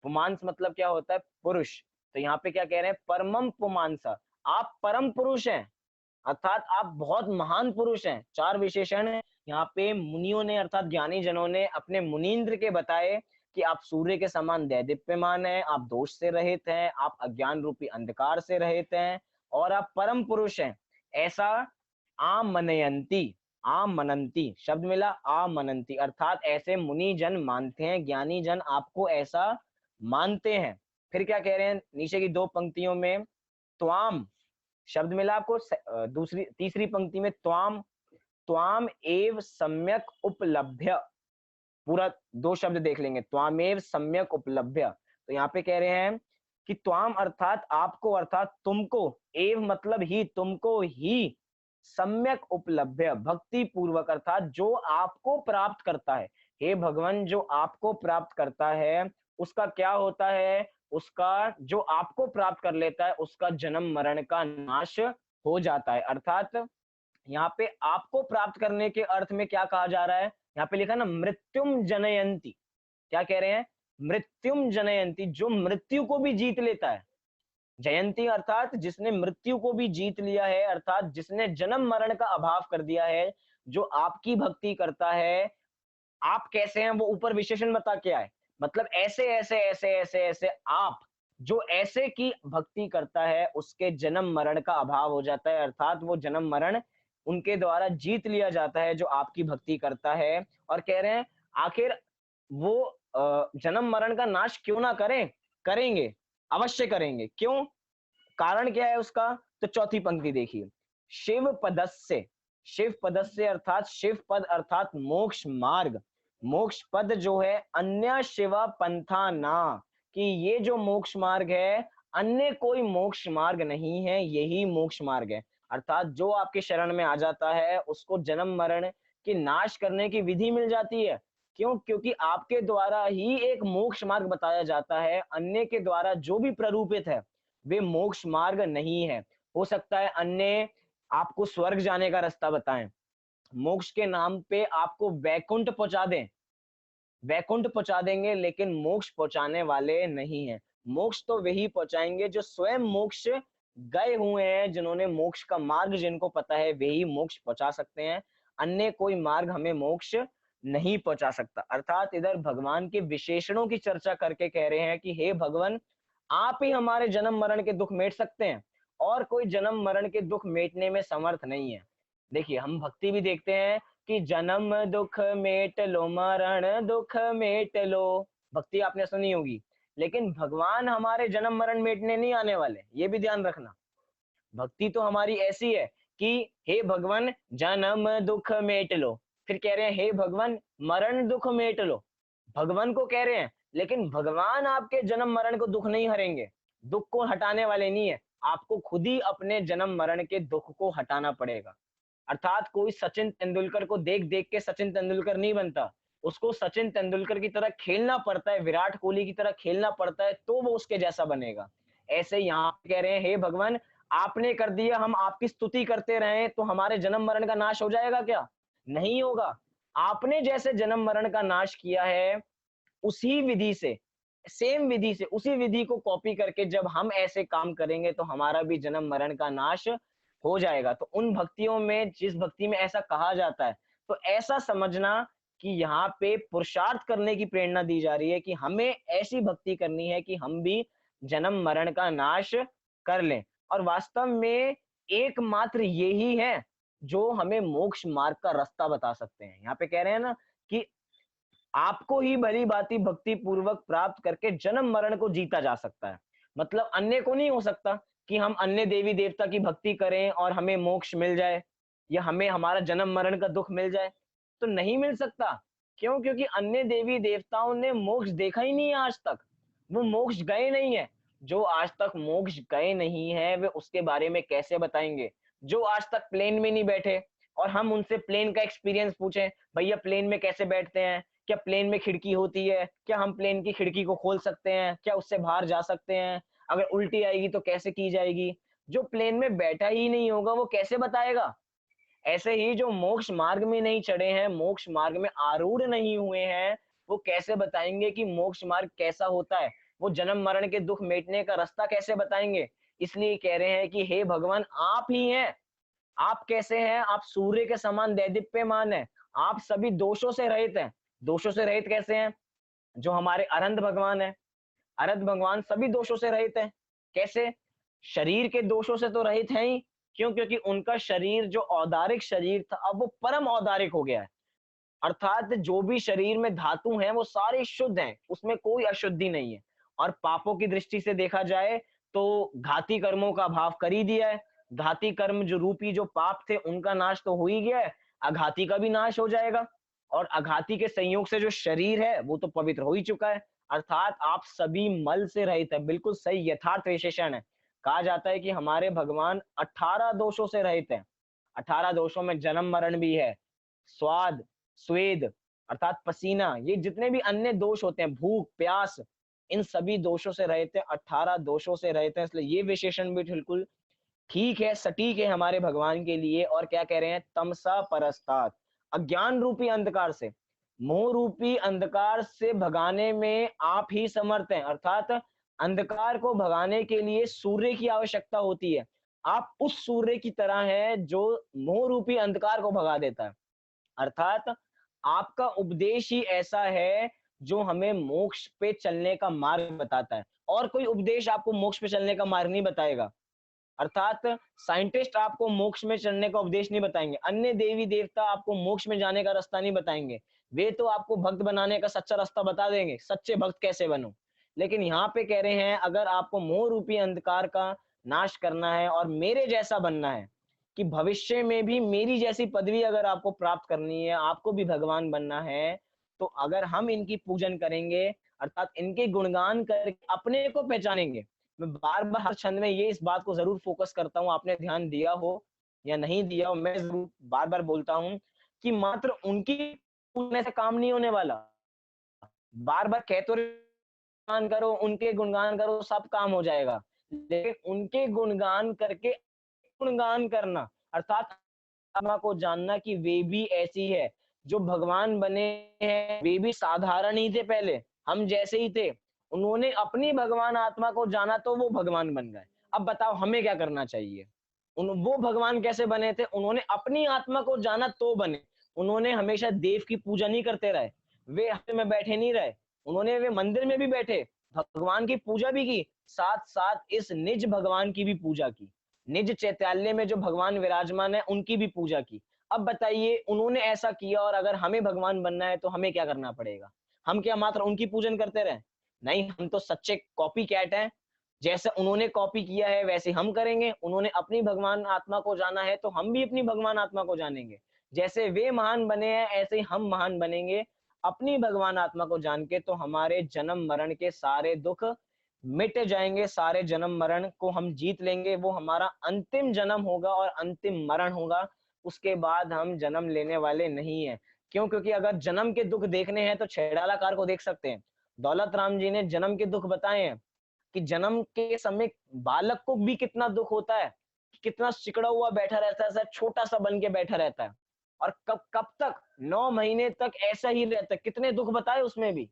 पुमांस मतलब क्या होता है, पुरुष। तो यहाँ पे क्या कह रहे हैं, परमम पुमांसा, आप परम पुरुष हैं, अर्थात आप बहुत महान पुरुष हैं। 4 विशेषण यहाँ पे मुनियों ने अर्थात ज्ञानी जनों ने अपने मुनीन्द्र के बताए कि आप सूर्य के समान दैदीप्यमान हैं, आप दोष से रहित हैं, आप अज्ञान रूपी अंधकार से रहित हैं, और आप परम पुरुष हैं। ऐसा आमनयंती, आमनंती शब्द मिला, आमनंती अर्थात ऐसे मुनि जन मानते हैं, ज्ञानी जन आपको ऐसा मानते हैं। फिर क्या कह रहे हैं नीचे की 2 पंक्तियों में, त्वाम शब्द मिला आपको दूसरी तीसरी पंक्ति में, त्वाम, त्वाम एव सम्यक उपलभ्य, पूरा 2 शब्द देख लेंगे, त्वामेव सम्यक उपलभ्य। तो यहाँ पे कह रहे हैं कि त्वाम अर्थात आपको, अर्थात तुमको, एव मतलब ही, तुमको ही, सम्यक उपलभ्य भक्ति पूर्वक अर्थात जो आपको प्राप्त करता है, हे भगवान जो आपको प्राप्त करता है उसका क्या होता है, उसका जो आपको प्राप्त कर लेता है उसका जन्म मरण का नाश हो जाता है। अर्थात यहाँ पे आपको प्राप्त करने के अर्थ में क्या कहा जा रहा है, यहाँ पे लिखा ना मृत्युम जनयंती, क्या कह रहे हैं, मृत्युम जनयंती, जो मृत्यु को भी जीत लेता है। जयंती अर्थात जिसने मृत्यु को भी जीत लिया है, अर्थात जिसने जन्म मरण का अभाव कर दिया है, जो आपकी भक्ति करता है। आप कैसे हैं वो ऊपर विशेषण बता के आए, मतलब ऐसे ऐसे ऐसे ऐसे ऐसे आप जो ऐसे की भक्ति करता है उसके जन्म मरण का अभाव हो जाता है, अर्थात वो जन्म मरण उनके द्वारा जीत लिया जाता है जो आपकी भक्ति करता है। और कह रहे हैं आखिर वो जन्म मरण का नाश क्यों ना करें, करेंगे, अवश्य करेंगे। क्यों, कारण क्या है उसका, तो चौथी पंक्ति देखिए, शिव पदस्य, शिव पदस्य अर्थात शिव पद अर्थात मोक्ष मार्ग, मोक्ष पद जो है, अन्य शिवा पंथा ना, कि ये जो मोक्ष मार्ग है अन्य कोई मोक्ष मार्ग नहीं है, यही मोक्ष मार्ग है। अर्थात जो आपके शरण में आ जाता है उसको जन्म मरण के नाश करने की विधि मिल जाती है। क्यों, क्योंकि आपके द्वारा ही एक मोक्ष मार्ग बताया जाता है, अन्य के द्वारा जो भी प्ररूपित है वे मोक्ष मार्ग नहीं है। हो सकता है अन्य आपको स्वर्ग जाने का रास्ता बताएं, मोक्ष के नाम पे आपको वैकुंठ पहुंचा दें, वैकुंठ पहुंचा देंगे, लेकिन मोक्ष पहुंचाने वाले नहीं है। मोक्ष तो वही पहुंचाएंगे जो स्वयं मोक्ष गए हुए हैं, जिन्होंने मोक्ष का मार्ग जिनको पता है वही मोक्ष पहुंचा सकते हैं, अन्य कोई मार्ग हमें मोक्ष नहीं पहुंचा सकता। अर्थात इधर भगवान के विशेषणों की चर्चा करके कह रहे हैं कि हे भगवान आप ही हमारे जन्म मरण के दुख मेट सकते हैं, और कोई जन्म मरण के दुख मेटने में समर्थ नहीं है। देखिए हम भक्ति भी देखते हैं कि जन्म दुख मेट लो, मरण दुख मेट लो, भक्ति आपने सुनी होगी, लेकिन भगवान हमारे जन्म मरण मेटने नहीं आने वाले, ये भी ध्यान रखना। भक्ति तो हमारी ऐसी है कि हे भगवान जन्म दुख मेट लो, फिर कह रहे हैं हे भगवान मरण दुख मेट लो, भगवान को कह रहे हैं, लेकिन भगवान आपके जन्म मरण को दुख नहीं हरेंगे, दुख को हटाने वाले नहीं है, आपको खुद ही अपने जन्म मरण के दुख को हटाना पड़ेगा। अर्थात कोई सचिन तेंदुलकर को देख देख के सचिन तेंदुलकर नहीं बनता, उसको सचिन तेंदुलकर की तरह खेलना पड़ता है, विराट कोहली की तरह खेलना पड़ता है, तो वो उसके जैसा बनेगा। ऐसे यहाँ कह रहे हैं हे भगवान आपने कर दिया, हम आपकी स्तुति करते रहे तो हमारे जन्म मरण का नाश हो जाएगा क्या, नहीं होगा। आपने जैसे जन्म मरण का नाश किया है उसी विधि से, सेम विधि से, उसी विधि को कॉपी करके जब हम ऐसे काम करेंगे तो हमारा भी जन्म मरण का नाश हो जाएगा। तो उन भक्तियों में जिस भक्ति में ऐसा कहा जाता है, तो ऐसा समझना कि यहाँ पे पुरुषार्थ करने की प्रेरणा दी जा रही है कि हमें ऐसी भक्ति करनी है कि हम भी जन्म मरण का नाश कर लें। और वास्तव में एकमात्र यही है जो हमें मोक्ष मार्ग का रास्ता बता सकते हैं। यहाँ पे कह रहे हैं ना कि आपको ही भली भांति भक्ति पूर्वक प्राप्त करके जन्म मरण को जीता जा सकता है। मतलब अन्य को नहीं हो सकता कि हम अन्य देवी देवता की भक्ति करें और हमें मोक्ष मिल जाए या हमें हमारा जन्म मरण का दुख मिल जाए, तो नहीं मिल सकता। क्यों? क्योंकि अन्य देवी देवताओं ने मोक्ष देखा ही नहीं है आज तक, वो मोक्ष गए नहीं है। जो आज तक मोक्ष गए नहीं है वे उसके बारे में कैसे बताएंगे? जो आज तक प्लेन में नहीं बैठे और हम उनसे प्लेन का एक्सपीरियंस पूछें, भैया प्लेन में कैसे बैठते हैं? क्या प्लेन में खिड़की होती है? क्या हम प्लेन की खिड़की को खोल सकते हैं? क्या उससे बाहर जा सकते हैं? अगर उल्टी आएगी तो कैसे की जाएगी? जो प्लेन में बैठा ही नहीं होगा वो कैसे बताएगा? ऐसे ही जो मोक्ष मार्ग में नहीं चढ़े हैं, मोक्ष मार्ग में आरूढ़ नहीं हुए हैं, वो कैसे बताएंगे कि मोक्ष मार्ग कैसा होता है? वो जन्म मरण के दुख मिटने का रास्ता कैसे बताएंगे? इसलिए कह रहे हैं कि हे भगवान आप ही हैं। आप कैसे हैं? आप सूर्य के समान दैदीप्यमान हैं। आप सभी दोषों से रहित हैं। दोषों से रहित कैसे हैं? जो हमारे अरहंत भगवान हैं, अरहंत भगवान सभी दोषों से रहित हैं। कैसे? शरीर के दोषों से तो रहित हैं ही। क्यों? क्योंकि उनका शरीर जो औदारिक शरीर था अब वो परम औदारिक हो गया है। अर्थात जो भी शरीर में धातु हैं वो सारे शुद्ध हैं, उसमें कोई अशुद्धि नहीं है। और पापों की दृष्टि से देखा जाए तो घाती कर्मों का भाव कर ही दिया है। घाती कर्म जो रूपी जो पाप थे उनका नाश तो हो ही गया है, अघाती का भी नाश हो जाएगा। और अघाती के संयोग से जो शरीर है वो तो पवित्र हो ही चुका है। अर्थात आप सभी मल से रहित है, बिल्कुल सही यथार्थ विशेषण है। कहा जाता है कि हमारे भगवान 18 दोषों से रहित हैं। 18 दोषों में जन्म मरण भी है, स्वाद, स्वेद अर्थात पसीना, ये जितने भी अन्य दोष होते हैं, भूख प्यास, इन सभी दोषों से रहित हैं, 18 दोषों से रहित हैं। इसलिए ये विशेषण भी बिल्कुल ठीक है, सटीक है हमारे भगवान के लिए। और क्या कह रहे हैं? तमसा परस्तात्, अज्ञान रूपी अंधकार से, मोह रूपी अंधकार से भगाने में आप ही समर्थ हैं। अर्थात अंधकार को भगाने के लिए सूर्य की आवश्यकता होती है। आप उस सूर्य की तरह हैं जो मोह रूपी अंधकार को भगा देता है। अर्थात आपका उपदेश ही ऐसा है जो हमें मोक्ष पे चलने का मार्ग बताता है, और कोई उपदेश आपको मोक्ष पे चलने का मार्ग नहीं बताएगा। अर्थात साइंटिस्ट आपको मोक्ष में चलने का उपदेश नहीं बताएंगे, अन्य देवी देवता आपको मोक्ष में जाने का रास्ता नहीं बताएंगे। वे तो आपको भक्त बनाने का सच्चा रास्ता बता देंगे, सच्चे भक्त कैसे बनो। लेकिन यहाँ पे कह रहे हैं अगर आपको मोह रूपी अंधकार का नाश करना है और मेरे जैसा बनना है, कि भविष्य में भी मेरी जैसी पदवी अगर आपको प्राप्त करनी है, आपको भी भगवान बनना है, तो अगर हम इनकी पूजन करेंगे, अर्थात इनके गुणगान करके अपने को पहचानेंगे। मैं बार-बार हर छंद में ये इस बात को ज़रूर फ़ोकस करता हूँ, आपने ध्यान दिया हो या नहीं दिया हो, मैं ज़रूर बार-बार बोलता हूँ कि मात्र उनकी पूजने से काम नहीं होने वाला। बार-बार कह तो गुणगान करो, उनके गुणगान करो, सब काम हो जाएगा। लेकिन उनके गुणगान करके गुणगान करना, अर्थात आत्मा को जानना कि वे भी ऐसी है, जो भगवान बने हैं, वे भी साधारण ही थे पहले, हम जैसे ही थे। उन्होंने अपनी भगवान आत्मा को जाना तो वो भगवान बन गए। अब बताओ हमें क्या करना चाहिए? वो भगवान कैसे बने थे? उन्होंने अपनी आत्मा को जाना तो बने। उन्होंने हमेशा देव की पूजा नहीं करते रहे। वे हफ्ते में बैठे नहीं रहे। उन्होंने वे मंदिर में भी बैठे, भगवान की पूजा भी की, साथ-साथ इस निज भगवान की भी पूजा की। निज चैत्यालय में जो भगवान विराजमान है उनकी भी पूजा की। अब बताइए उन्होंने ऐसा किया और अगर हमें भगवान बनना है तो हमें क्या करना पड़ेगा? हम क्या मात्र उनकी पूजन करते रहें? नहीं, हम तो सच्चे कॉपी कैट हैं। जैसे उन्होंने कॉपी किया है वैसे हम करेंगे। उन्होंने अपनी भगवान आत्मा को जाना है तो हम भी अपनी भगवान आत्मा को जानेंगे। जैसे वे महान बने हैं ऐसे ही हम महान बनेंगे अपनी भगवान आत्मा को जान के, तो हमारे जन्म मरण के सारे दुख मिट जाएंगे, सारे जन्म मरण को हम जीत लेंगे। वो हमारा अंतिम जन्म होगा और अंतिम मरण होगा, उसके बाद हम जन्म लेने वाले नहीं है। क्यों? क्योंकि अगर जन्म के दुख देखने हैं तो छैड़ालाकार को देख सकते हैं। दौलत राम जी ने जन्म के दुख बताए हैं कि जन्म के समय बालक को भी कितना दुख होता है, कितना सिकुड़ा हुआ बैठा रहता है, ऐसा छोटा सा बन के बैठा रहता है। और कब कब तक 9 महीने तक ऐसा ही रहता है, कितने दुख बताए उसमें भी।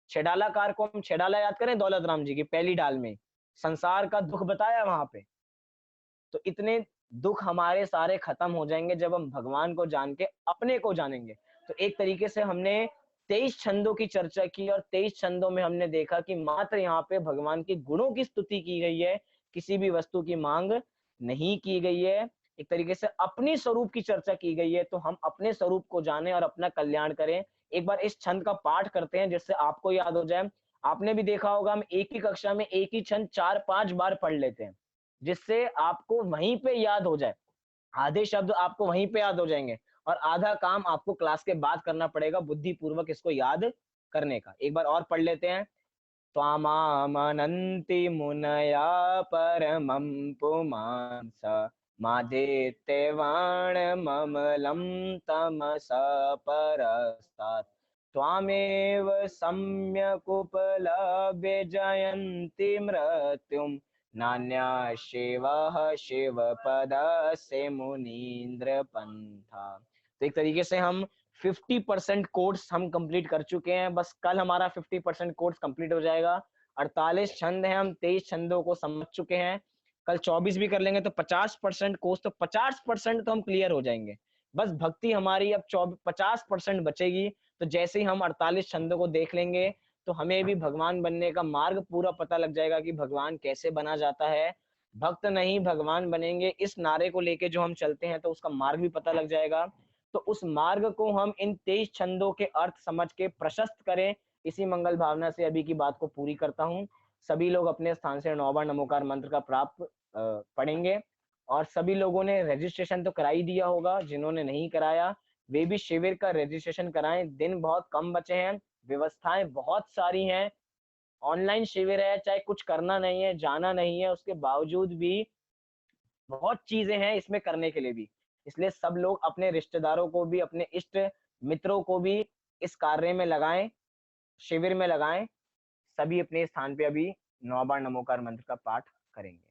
छेडालाकार को हम छेडाला याद करें दौलत राम जी की पहली डाल में, संसार का दुख बताया वहां पे। तो इतने दुख हमारे सारे खत्म हो जाएंगे जब हम भगवान को जान के अपने को जानेंगे। तो एक तरीके से हमने 23 छंदों की चर्चा की और 23 छंदों में हमने देखा कि मात्र यहाँ पे भगवान के गुणों की स्तुति की गई है, किसी भी वस्तु की मांग नहीं की गई है। एक तरीके से अपनी स्वरूप की चर्चा की गई है, तो हम अपने स्वरूप को जाने और अपना कल्याण करें। एक बार इस छंद का पाठ करते हैं जिससे आपको याद हो जाए। आपने भी देखा होगा हम एक ही कक्षा में एक ही छंद 4-5 बार पढ़ लेते हैं, जिससे आपको वहीं पे याद हो जाए। आधे शब्द आपको वहीं पे याद हो जाएँगे और आधा काम आपको क्लास के बाद करना पड़ेगा बुद्धि पूर्वक इसको याद करने का। एक बार और पढ़ लेते हैं। त्वामामनन्ति मुनया परमं पुमांस मादित्यवाणममलं तमसा परस्तात् त्वामेव सम्यकुपलभ्य जयन्ति मृत्युं नान्या शिवः शिवपदस्य मुनीन्द्र पंथा। तो एक तरीके से हम 50% कोर्स हम कंप्लीट कर चुके हैं। बस कल हमारा 50% कोर्स कंप्लीट हो जाएगा। 48 छंद हैं, हम 23 छंदों को समझ चुके हैं। कल 24 भी कर लेंगे तो 50% कोर्स, तो 50% तो हम क्लियर हो जाएंगे। बस भक्ति हमारी अब 50% बचेगी। तो जैसे ही हम 48 छंदों को देख लेंगे तो हमें भी भगवान बनने का मार्ग पूरा पता लग जाएगा कि भगवान कैसे बना जाता है। भक्त नहीं भगवान बनेंगे, इस नारे को लेके जो हम चलते हैं तो उसका मार्ग भी पता लग जाएगा। तो उस मार्ग को हम इन 23 छंदों के अर्थ समझ के प्रशस्त करें, इसी मंगल भावना से अभी की बात को पूरी करता हूँ। सभी लोग अपने स्थान से 9 बार नमोकार मंत्र का प्राप्त पढ़ेंगे। और सभी लोगों ने रजिस्ट्रेशन तो करा ही दिया होगा, जिन्होंने नहीं कराया वे भी शिविर का रजिस्ट्रेशन कराएं। दिन बहुत कम बचे हैं, व्यवस्थाएं बहुत सारी हैं। ऑनलाइन शिविर है, चाहे कुछ करना नहीं है, जाना नहीं है, उसके बावजूद भी बहुत चीजें हैं इसमें करने के लिए भी। इसलिए सब लोग अपने रिश्तेदारों को भी, अपने इष्ट मित्रों को भी इस कार्य में लगाएं, शिविर में लगाएं। सभी अपने स्थान पे अभी 9 बार नमोकार मंत्र का पाठ करेंगे।